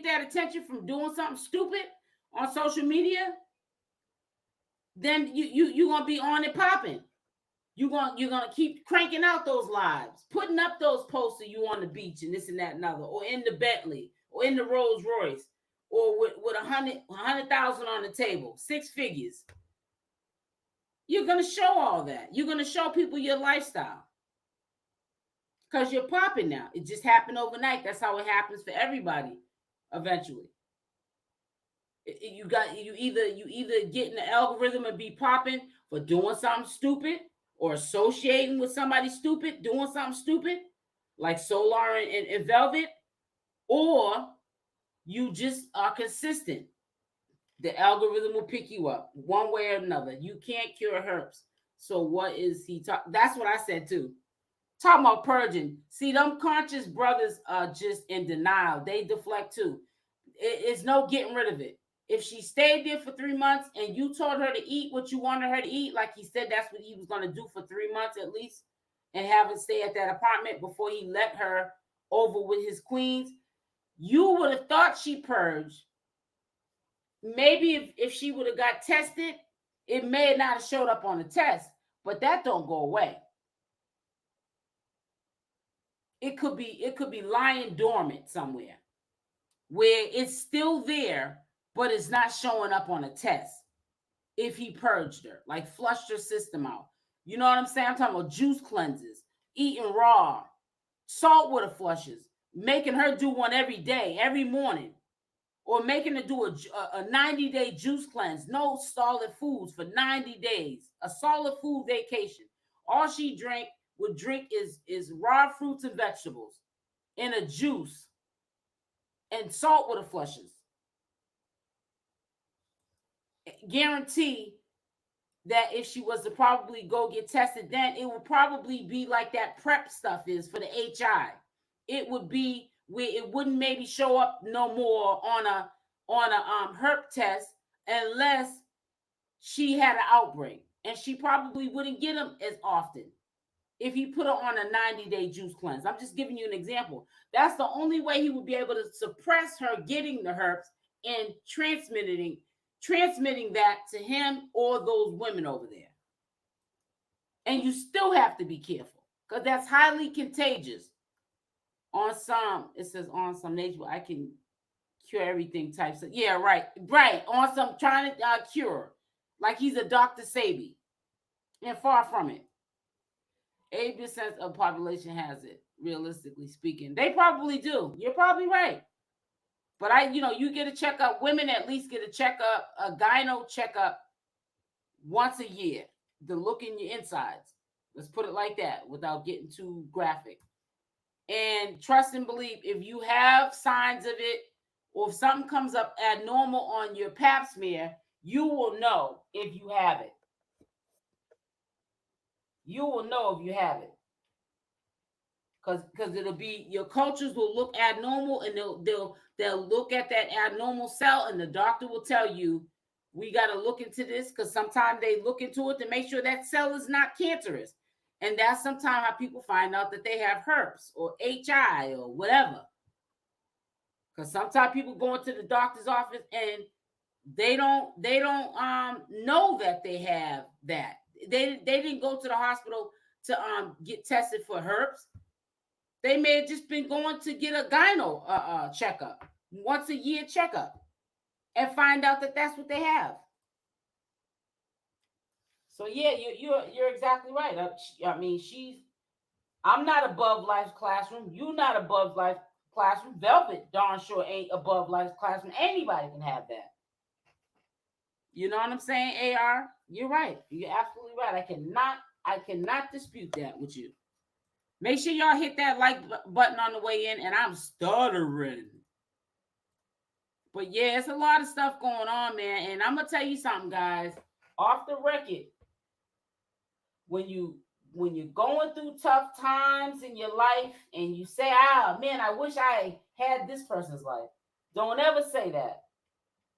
that attention from doing something stupid on social media, then you're gonna be on it popping. You're gonna keep cranking out those lives, putting up those posts of you on the beach and this and that and other, or in the Bentley, or in the Rolls Royce, or with 100,000 on the table, 6 figures. You're gonna show all that. You're gonna show people your lifestyle because you're popping now. It just happened overnight. That's how it happens for everybody. Eventually, you either get in the algorithm and be popping for doing something stupid, or associating with somebody stupid, doing something stupid, like Solar and Velvet, or you just are consistent. The algorithm will pick you up one way or another. You can't cure herpes. So what is he talking? That's what I said too. Talking about purging. See, them conscious brothers are just in denial. They deflect too. It's no getting rid of it. If she stayed there for 3 months and you told her to eat what you wanted her to eat, like he said that's what he was going to do for 3 months at least, and have her stay at that apartment before he let her over with his queens, you would have thought she purged. Maybe if she would have got tested It may not have showed up on the test, but that don't go away. It could be lying dormant somewhere where it's still there, but it's not showing up on a test. If he purged her, like flushed her system out. You know what I'm saying? I'm talking about juice cleanses, eating raw, saltwater flushes, making her do one every day, every morning, or making her do a 90-day juice cleanse, no solid foods for 90 days, a solid food vacation. All she would drink is raw fruits and vegetables in a juice and saltwater flushes. Guarantee that if she was to probably go get tested, then it would probably be like that prep stuff is for the HI. It would be where it wouldn't maybe show up no more on a herp test unless she had an outbreak, and she probably wouldn't get them as often if he put her on a 90-day juice cleanse. I'm just giving you an example. That's the only way he would be able to suppress her getting the herpes and transmitting that to him or those women over there. And you still have to be careful because that's highly contagious. On some, it says on some nature, I can cure everything types of, yeah, right. On some trying to cure, like he's a Dr. Sebi, and far from it. 80% of the population has it, realistically speaking. They probably do. You're probably right. But you get a checkup. Women at least get a checkup, a gyno checkup once a year to look in your insides. Let's put it like that without getting too graphic. And trust and believe, if you have signs of it or if something comes up abnormal on your pap smear, you will know if you have it. You will know if you have it. Because it'll be, your cultures will look abnormal, and they'll look at that abnormal cell, and the doctor will tell you, we got to look into this, because sometimes they look into it to make sure that cell is not cancerous. And that's sometimes how people find out that they have herpes or HI or whatever. Because sometimes people go into the doctor's office and they don't know that they have that. They didn't go to the hospital to get tested for herpes. They may have just been going to get a gyno checkup, once a year checkup, and find out that that's what they have. So yeah, you're exactly right. I mean, I'm not above Life's Classroom. You're not above Life's Classroom. Velvet darn sure ain't above Life's Classroom. Anybody can have that. You know what I'm saying, AR? You're right. You're absolutely right. I cannot dispute that with you. Make sure y'all hit that like button on the way in, and I'm stuttering. But yeah, it's a lot of stuff going on, man. And I'm gonna tell you something, guys. Off the record, when you're going through tough times in your life and you say, man, I wish I had this person's life. Don't ever say that,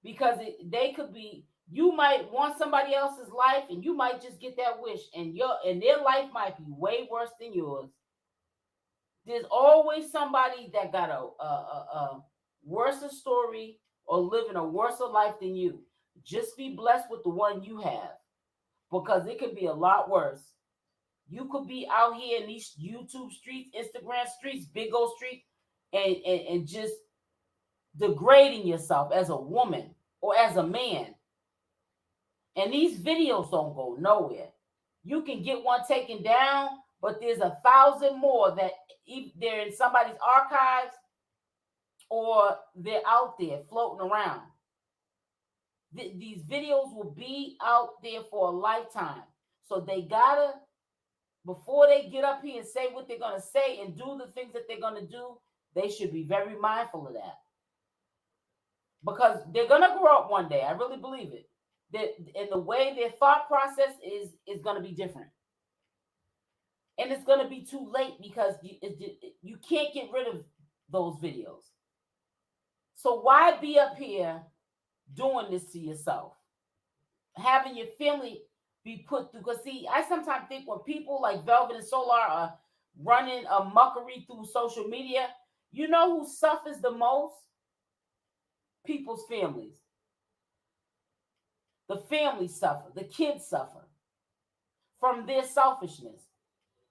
because they could be, you might want somebody else's life and you might just get that wish, and their life might be way worse than yours. There's always somebody that got a worse story or living a worse life than you. Just be blessed with the one you have, because it could be a lot worse. You could be out here in these YouTube streets, Instagram streets, big old streets, and just degrading yourself as a woman or as a man. And these videos don't go nowhere. You can get one taken down, but there's 1,000 more that they're in somebody's archives or they're out there floating around. These videos will be out there for a lifetime. So they gotta, before they get up here and say what they're going to say and do the things that they're going to do, they should be very mindful of that. Because they're going to grow up one day. I really believe it. And the way their thought process is going to be different. And it's going to be too late, because you can't get rid of those videos. So why be up here doing this to yourself? Having your family be put through. Because see, I sometimes think when people like Velvet and SOULAT are running a muckery through social media, you know who suffers the most? People's families. The family suffer. The kids suffer from their selfishness.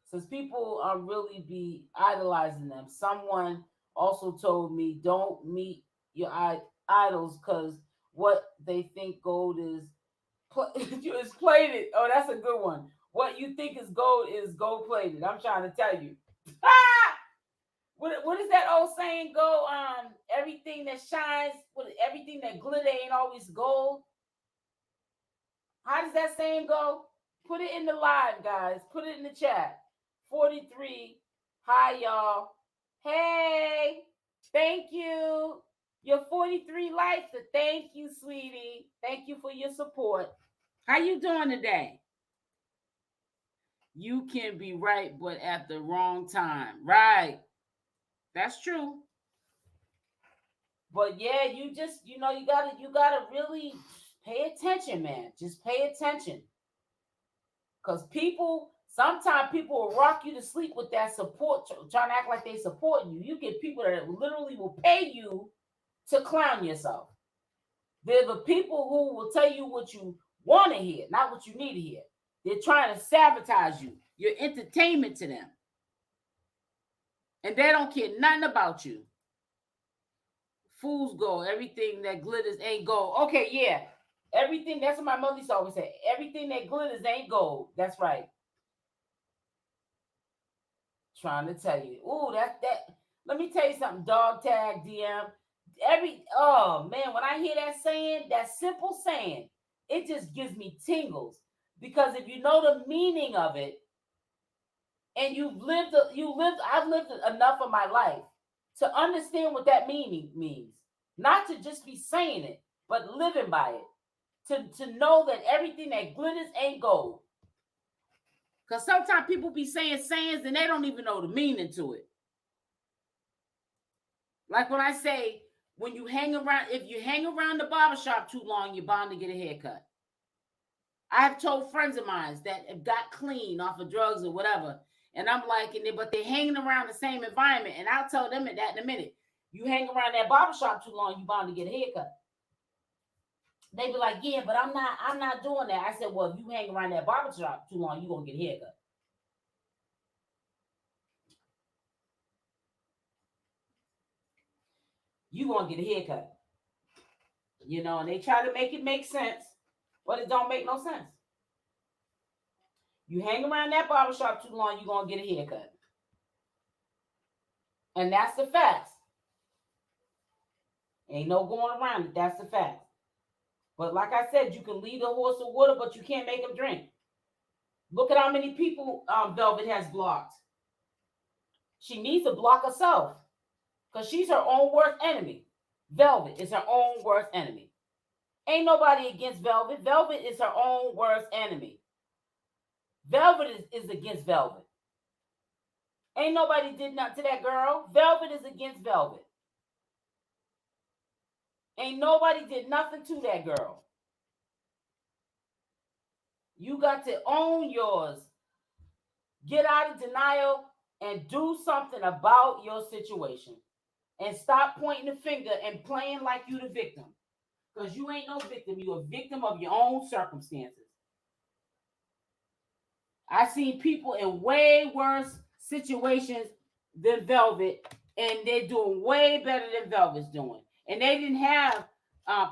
Since people really be idolizing them. Someone also told me, don't meet your idols because what they think gold is plated. Oh, that's a good one. What you think is gold plated. I'm trying to tell you. What is that old saying go? Everything that shines, everything that glitter ain't always gold. How does that saying go? Put it in the live, guys. Put it in the chat. 43. Hi, y'all. Hey, thank you. Your 43 likes. So thank you, sweetie. Thank you for your support. How you doing today? You can be right, but at the wrong time. Right. That's true. But yeah, you gotta really pay attention, man. Just pay attention. Because sometimes people will rock you to sleep with that support, trying to act like they support you. You get people that literally will pay you to clown yourself. They're the people who will tell you what you want to hear, not what you need to hear. They're trying to sabotage you. You're entertainment to them. And they don't care nothing about you. Fools gold. Everything that glitters ain't gold. Okay, yeah. Everything, that's what my mother used to always say. Everything that glitters ain't gold. That's right. Trying to tell you. Ooh, that. Let me tell you something, dog tag DM. Oh man, when I hear that saying, that simple saying, it just gives me tingles. Because if you know the meaning of it, and I've lived enough of my life to understand what that meaning means. Not to just be saying it, but living by it. To know that everything that glitters ain't gold. Because sometimes people be saying sayings and they don't even know the meaning to it. Like when I say, if you hang around the barbershop too long, you're bound to get a haircut. I have told friends of mine that have got clean off of drugs or whatever, and I'm like, but they're hanging around the same environment, and I'll tell them that in a minute. You hang around that barbershop too long, you're bound to get a haircut. They be like, yeah, but I'm not doing that. I said, well, if you hang around that barbershop too long, you're gonna get a haircut. You're gonna get a haircut. And they try to make it make sense, but it don't make no sense. You hang around that barbershop too long, you're gonna get a haircut. And that's the facts. Ain't no going around it. That's the fact. But like I said, you can lead a horse to water, but you can't make him drink. Look at how many people Velvet has blocked. She needs to block herself because she's her own worst enemy. Velvet is her own worst enemy. Ain't nobody against Velvet. Velvet is her own worst enemy. Velvet is against Velvet. Ain't nobody did nothing to that girl. Velvet is against Velvet. Ain't nobody did nothing to that girl. You got to own yours. Get out of denial and do something about your situation. And stop pointing the finger and playing like you the victim. Because you ain't no victim. You're a victim of your own circumstances. I've seen people in way worse situations than Velvet, and they're doing way better than Velvet's doing. And they didn't have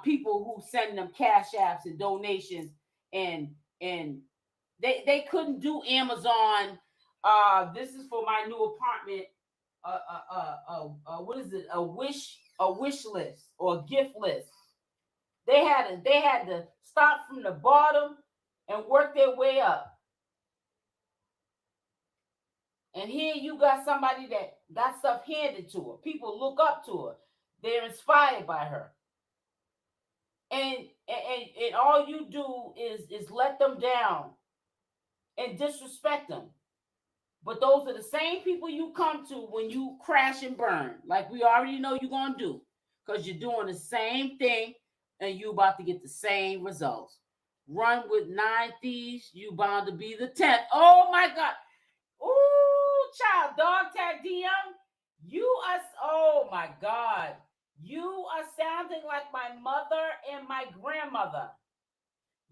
people who send them cash apps and donations, and they couldn't do Amazon. This is for my new apartment. What is it? A wish list or a gift list. They had to start from the bottom and work their way up. And here you got somebody that got stuff handed to her. People look up to her. They're inspired by her. And all you do is let them down and disrespect them. But those are the same people you come to when you crash and burn, like we already know you're going to do, because you're doing the same thing and you about to get the same results. Run with 9 thieves, you bound to be the 10th. Oh, my God. Ooh, child, dog tag DM. Oh, my God. You are sounding like my mother and my grandmother.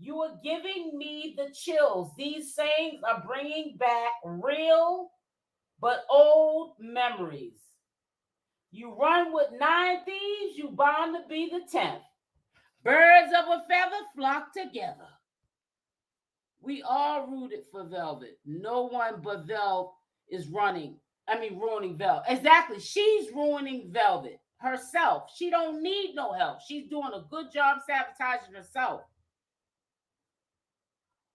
You are giving me the chills. These sayings are bringing back real but old memories. You run with 9 thieves, you bound to be the 10th. Birds of a feather flock together. We all rooted for Velvet. No one but Vel is ruining Velvet. Exactly. She's ruining Velvet herself. She don't need no help. She's doing a good job sabotaging herself.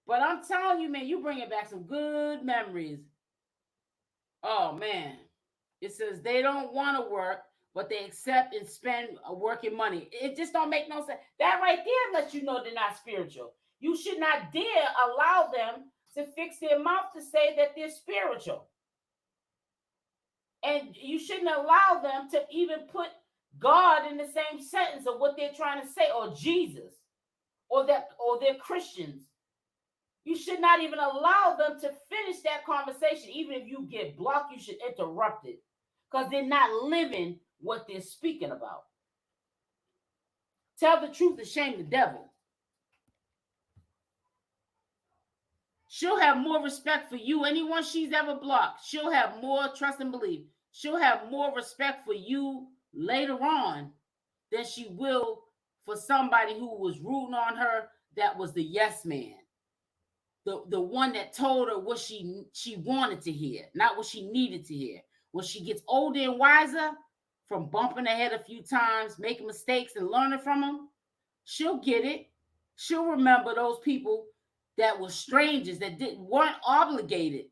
But I'm telling you, man, you bringing back some good memories. Oh, man. It says they don't want to work, but they accept and spend working money. It just don't make no sense. That right there lets you know they're not spiritual. You should not dare allow them to fix their mouth to say that they're spiritual. And you shouldn't allow them to even put God in the same sentence of what they're trying to say, or Jesus, or they're Christians. You should not even allow them to finish that conversation. Even if you get blocked, you should interrupt it, because they're not living what they're speaking about. Tell the truth and shame the devil. She'll have more respect for you. Anyone she's ever blocked, she'll have more trust and belief. She'll have more respect for you later on than she will for somebody who was rooting on her, that was the yes man. The one that told her what she wanted to hear, not what she needed to hear. When she gets older and wiser from bumping her head a few times, making mistakes and learning from them, she'll get it. She'll remember those people that were strangers, that weren't obligated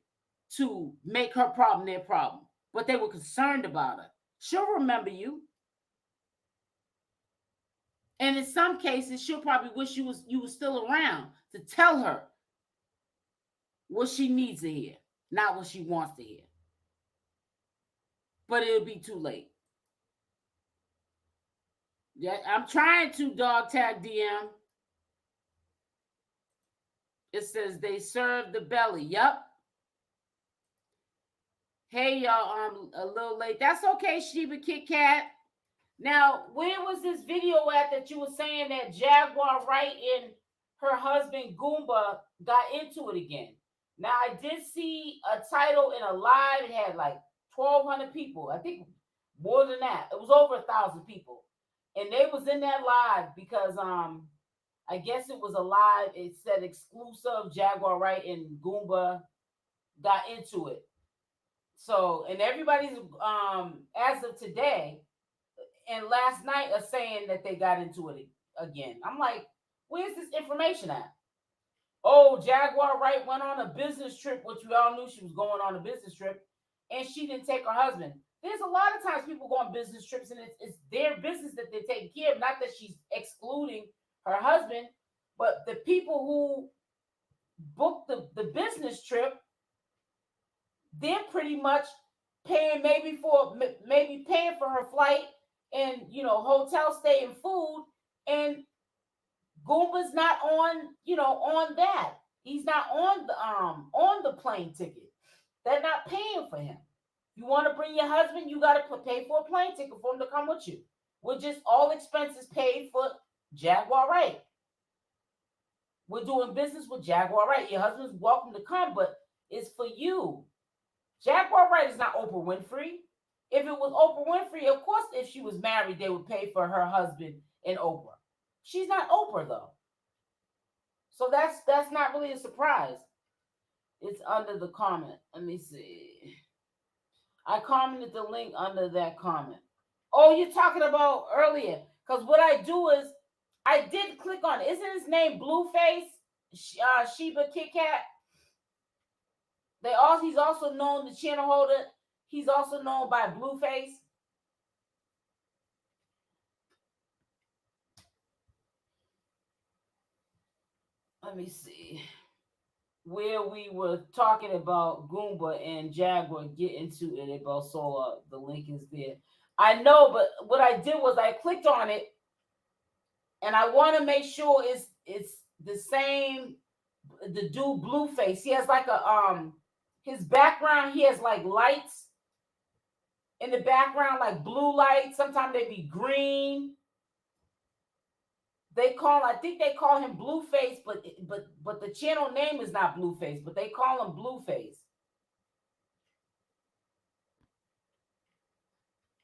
to make her problem their problem, but they were concerned about her. She'll remember you. And in some cases, she'll probably wish you was still around to tell her what she needs to hear, not what she wants to hear. But it'll be too late. Yeah, I'm trying to dog tag DM. It says they serve the belly. Yup. Hey, y'all, I'm a little late. That's okay, Sheba Kit Kat. Now, where was this video at that you were saying that Jaguar Wright and her husband Goomba got into it again? Now, I did see a title in a live. It had like 1,200 people. I think more than that. It was over 1,000 people. And they was in that live because I guess it was a live. It said exclusive. Jaguar Wright and Goomba got into it. So, and everybody's as of today and last night are saying that they got into it again. I'm like, where's this information at? Oh, Jaguar Wright went on a business trip, which we all knew she was going on a business trip, and she didn't take her husband. There's a lot of times people go on business trips, and it's their business that they're taking care of. Not that she's excluding her husband, but the people who booked the business trip, they're pretty much paying maybe paying for her flight and hotel stay and food, and Goomba's not on that. He's not on the plane ticket. They're not paying for him. You want to bring your husband, you got to pay for a plane ticket for him to come with you. We're just all expenses paid for Jaguar Wright. We're doing business with Jaguar Wright. Your husband's welcome to come, but it's for you. Jaguar Wright is not Oprah Winfrey. If it was Oprah Winfrey, of course, if she was married, they would pay for her husband and Oprah. She's not Oprah, though. So that's not really a surprise. It's under the comment. Let me see. I commented the link under that comment. Oh, you're talking about earlier. Because what I do is, I did click on it. Isn't his name Blueface? Sheba Kit Kat? He's also known, the channel holder, he's also known by Blueface. Let me see where we were talking about Goomba and Jaguar getting to it about SOULAT. The link is there. I know, but what I did was I clicked on it, and I want to make sure it's the same. The dude Blueface, he has like a his background. He has like lights in the background, like blue lights. Sometimes they be green. I think they call him Blueface, but the channel name is not Blueface, but they call him Blueface.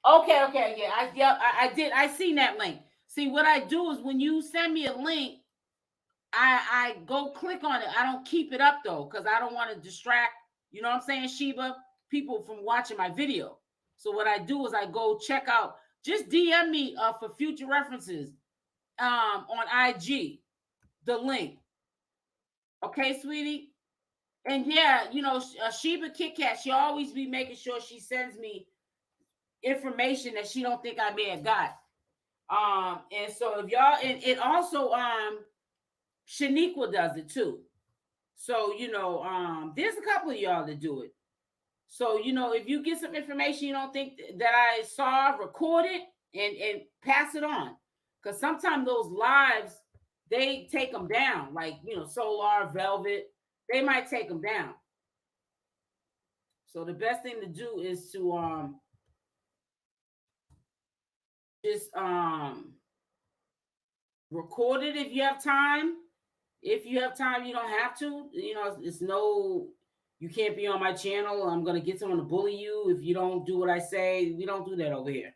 Okay, yeah, I did. I seen that link. See, what I do is when you send me a link, I go click on it. I don't keep it up though, because I don't want to distract, you know what I'm saying, Sheba, people from watching my video. So what I do is I go check out, just DM me for future references on IG, the link. Okay, sweetie? And yeah, you know, Sheba Kit Kat, she always be making sure she sends me information that she don't think I may have got. And so if y'all, and it also Shaniqua does it too. So, you know, there's a couple of y'all that do it. So, you know, if you get some information you don't think that I saw, record it and pass it on. Because sometimes those lives, they take them down. Like, you know, Solar, Velvet, they might take them down. So the best thing to do is to just record it if you have time. If you have time, you don't have to. You know, it's no, you can't be on my channel. I'm going to get someone to bully you if you don't do what I say. We don't do that over here.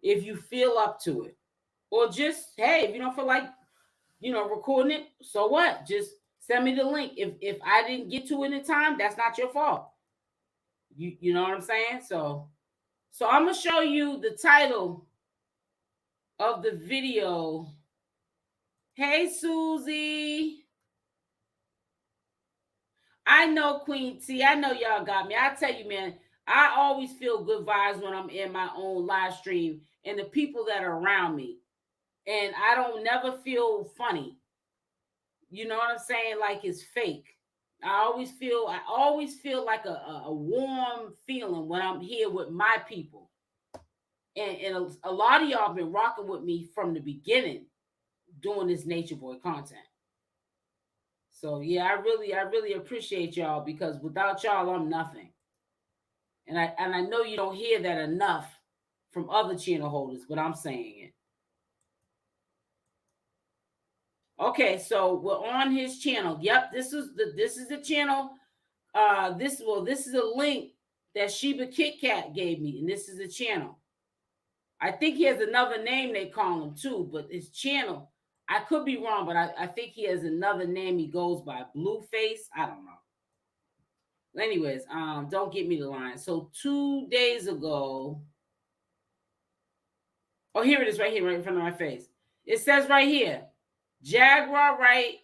If you feel up to it. Or just, hey, if you don't feel like, you know, recording it, so what? Just send me the link. If I didn't get to it in time, that's not your fault. You know what I'm saying? So I'm going to show you the title of the video. Hey, Susie. I know, Queen T. I know y'all got me. I tell you, man, I always feel good vibes when I'm in my own live stream and the people that are around me. And I don't never feel funny. You know what I'm saying? Like it's fake. I always feel like a warm feeling when I'm here with my people. And a lot of y'all been rocking with me from the beginning doing this Nature Boy content. So yeah, I really appreciate y'all, because without y'all, I'm nothing. And I know you don't hear that enough from other channel holders, but I'm saying it. Okay, so we're on his channel. Yep, this is the channel. This is a link that Sheba Kit Kat gave me, and this is the channel. I think he has another name they call him too, but his channel, I could be wrong, but I think he has another name he goes by. Blueface, I don't know. Anyways, don't get me the line. So 2 days ago, oh, here it is right here, right in front of my face. It says right here, Jaguar Wright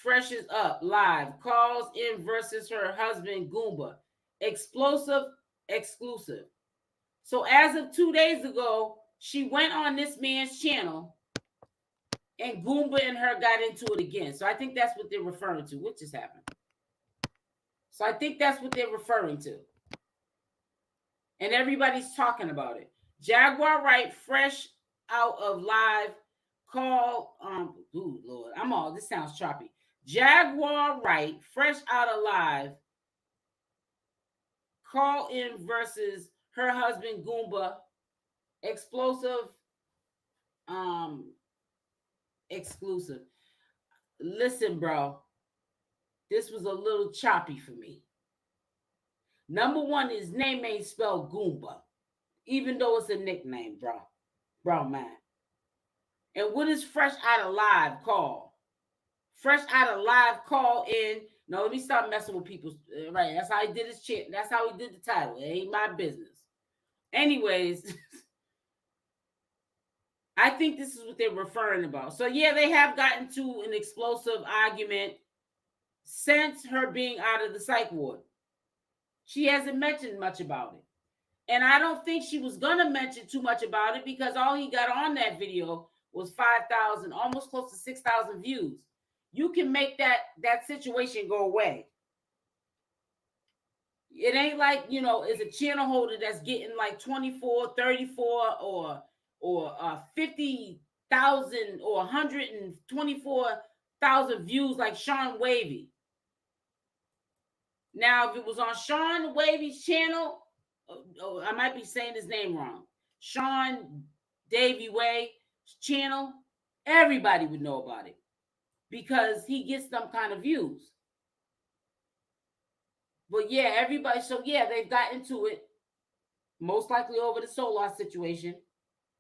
freshes up live, calls in versus her husband Goomba. Explosive, exclusive. So as of 2 days ago, she went on this man's channel and Goomba and her got into it again. So I think that's what they're referring to. What just happened? So I think that's what they're referring to. And everybody's talking about it. Jaguar Wright fresh out of live call, ooh, Lord, this sounds choppy. Jaguar Wright fresh out of live call in versus her husband Goomba. Explosive, exclusive. Listen, bro, this was a little choppy for me. Number one, his name ain't spelled Goomba, even though it's a nickname, bro, man. And what is fresh out of live call? Fresh out of live call in. No, let me stop messing with people. Right, that's how he did his shit. That's how he did the title. It ain't my business. Anyways, I think this is what they're referring about. So yeah, they have gotten to an explosive argument since her being out of the psych ward. She hasn't mentioned much about it. And I don't think she was going to mention too much about it, because all he got on that video was 5,000, almost close to 6,000 views. You can make that situation go away. It ain't like, you know, it's a channel holder that's getting like 24, 34 or 50,000 or 124,000 views like Sean Wavy. Now, if it was on Sean Wavy's channel, I might be saying his name wrong. Sean Davy Way channel, Everybody would know about it because he gets them kind of views. But yeah, everybody. So yeah, they've got into it. Most likely over the SOULAT situation.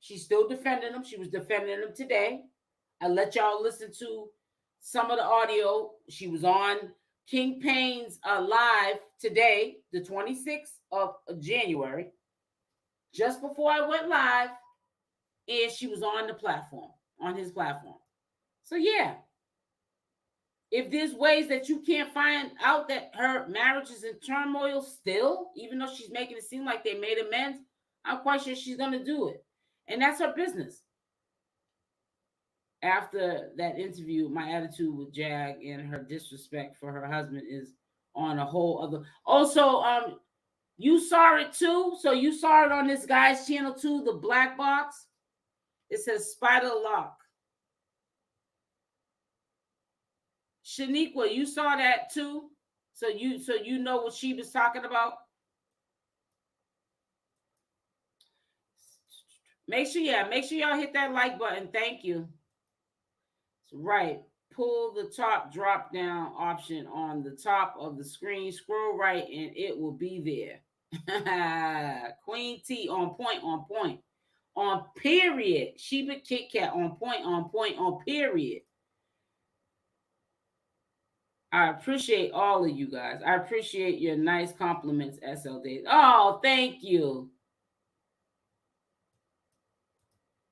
She's still defending him. She was defending him today. I let y'all listen to some of the audio. She was on King Payne's live today, the 26th of January, just before I went live, and she was on the platform, on his platform. So yeah, if there's ways that you can't find out that her marriage is in turmoil still, even though she's making it seem like they made amends, I'm quite sure she's going to do it. And that's her business. After that interview, my attitude with Jag and her disrespect for her husband is on a whole other. Also, you saw it too. So you saw it on this guy's channel too, the black box. It says Spider Lock. Shaniqua, you saw that too. So you know what she was talking about. Make sure y'all hit that like button. Thank you. Right. Pull the top drop down option on the top of the screen. Scroll right and it will be there. Queen T on point, on point. On period. Sheba Kit Kat on point, on period. I appreciate all of you guys. I appreciate your nice compliments, SLD. Oh, thank you.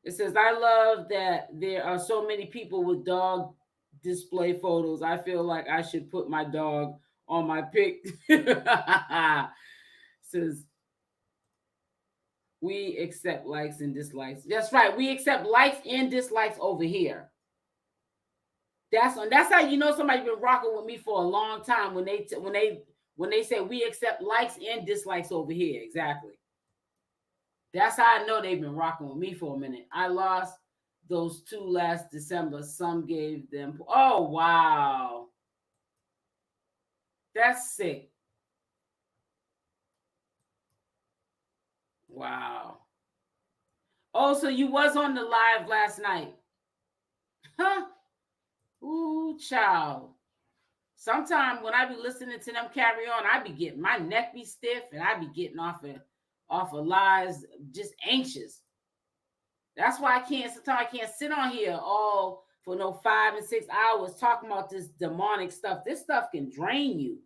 It says, I love that there are so many people with dog display photos. I feel like I should put my dog on my pic. Says, we accept likes and dislikes. That's right. We accept likes and dislikes over here. That's how you know somebody's been rocking with me for a long time when they say we accept likes and dislikes over here. Exactly. That's how I know they've been rocking with me for a minute. I lost those 2 last December. Some gave them. Oh, wow. That's sick. Wow. Oh, so you was on the live last night. Huh? Ooh, child. Sometimes when I be listening to them carry on, I be getting, my neck be stiff and I be getting off of lives, just anxious. That's why sometimes I can't sit on here all for no 5 and 6 hours talking about this demonic stuff. This stuff can drain you.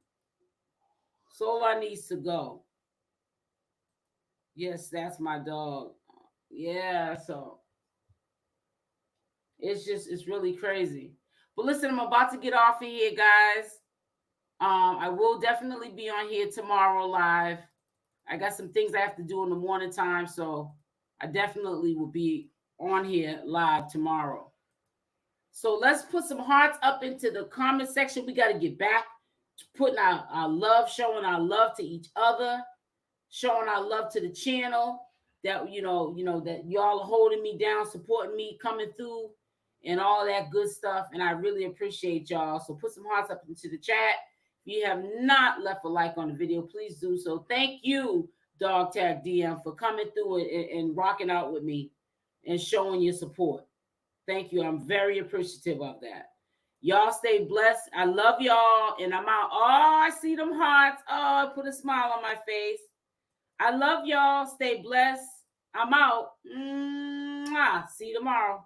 SOULAT needs to go. Yes, that's my dog. Yeah, so it's really crazy. But listen, I'm about to get off of here, guys. I will definitely be on here tomorrow live. I got some things I have to do in the morning time, so I definitely will be on here live tomorrow. So let's put some hearts up into the comment section. We got to get back to putting our love, showing our love to each other, showing our love to the channel, that you know that y'all are holding me down, supporting me, coming through, and all that good stuff. And I really appreciate y'all. So put some hearts up into the chat. If you have not left a like on the video, please do so. Thank you, Dog Tag DM, for coming through and rocking out with me and showing your support. Thank you. I'm very appreciative of that. Y'all stay blessed. I love y'all, and I'm out. Oh, I see them hearts. Oh, I put a smile on my face. I love y'all. Stay blessed. I'm out. Mwah. See you tomorrow.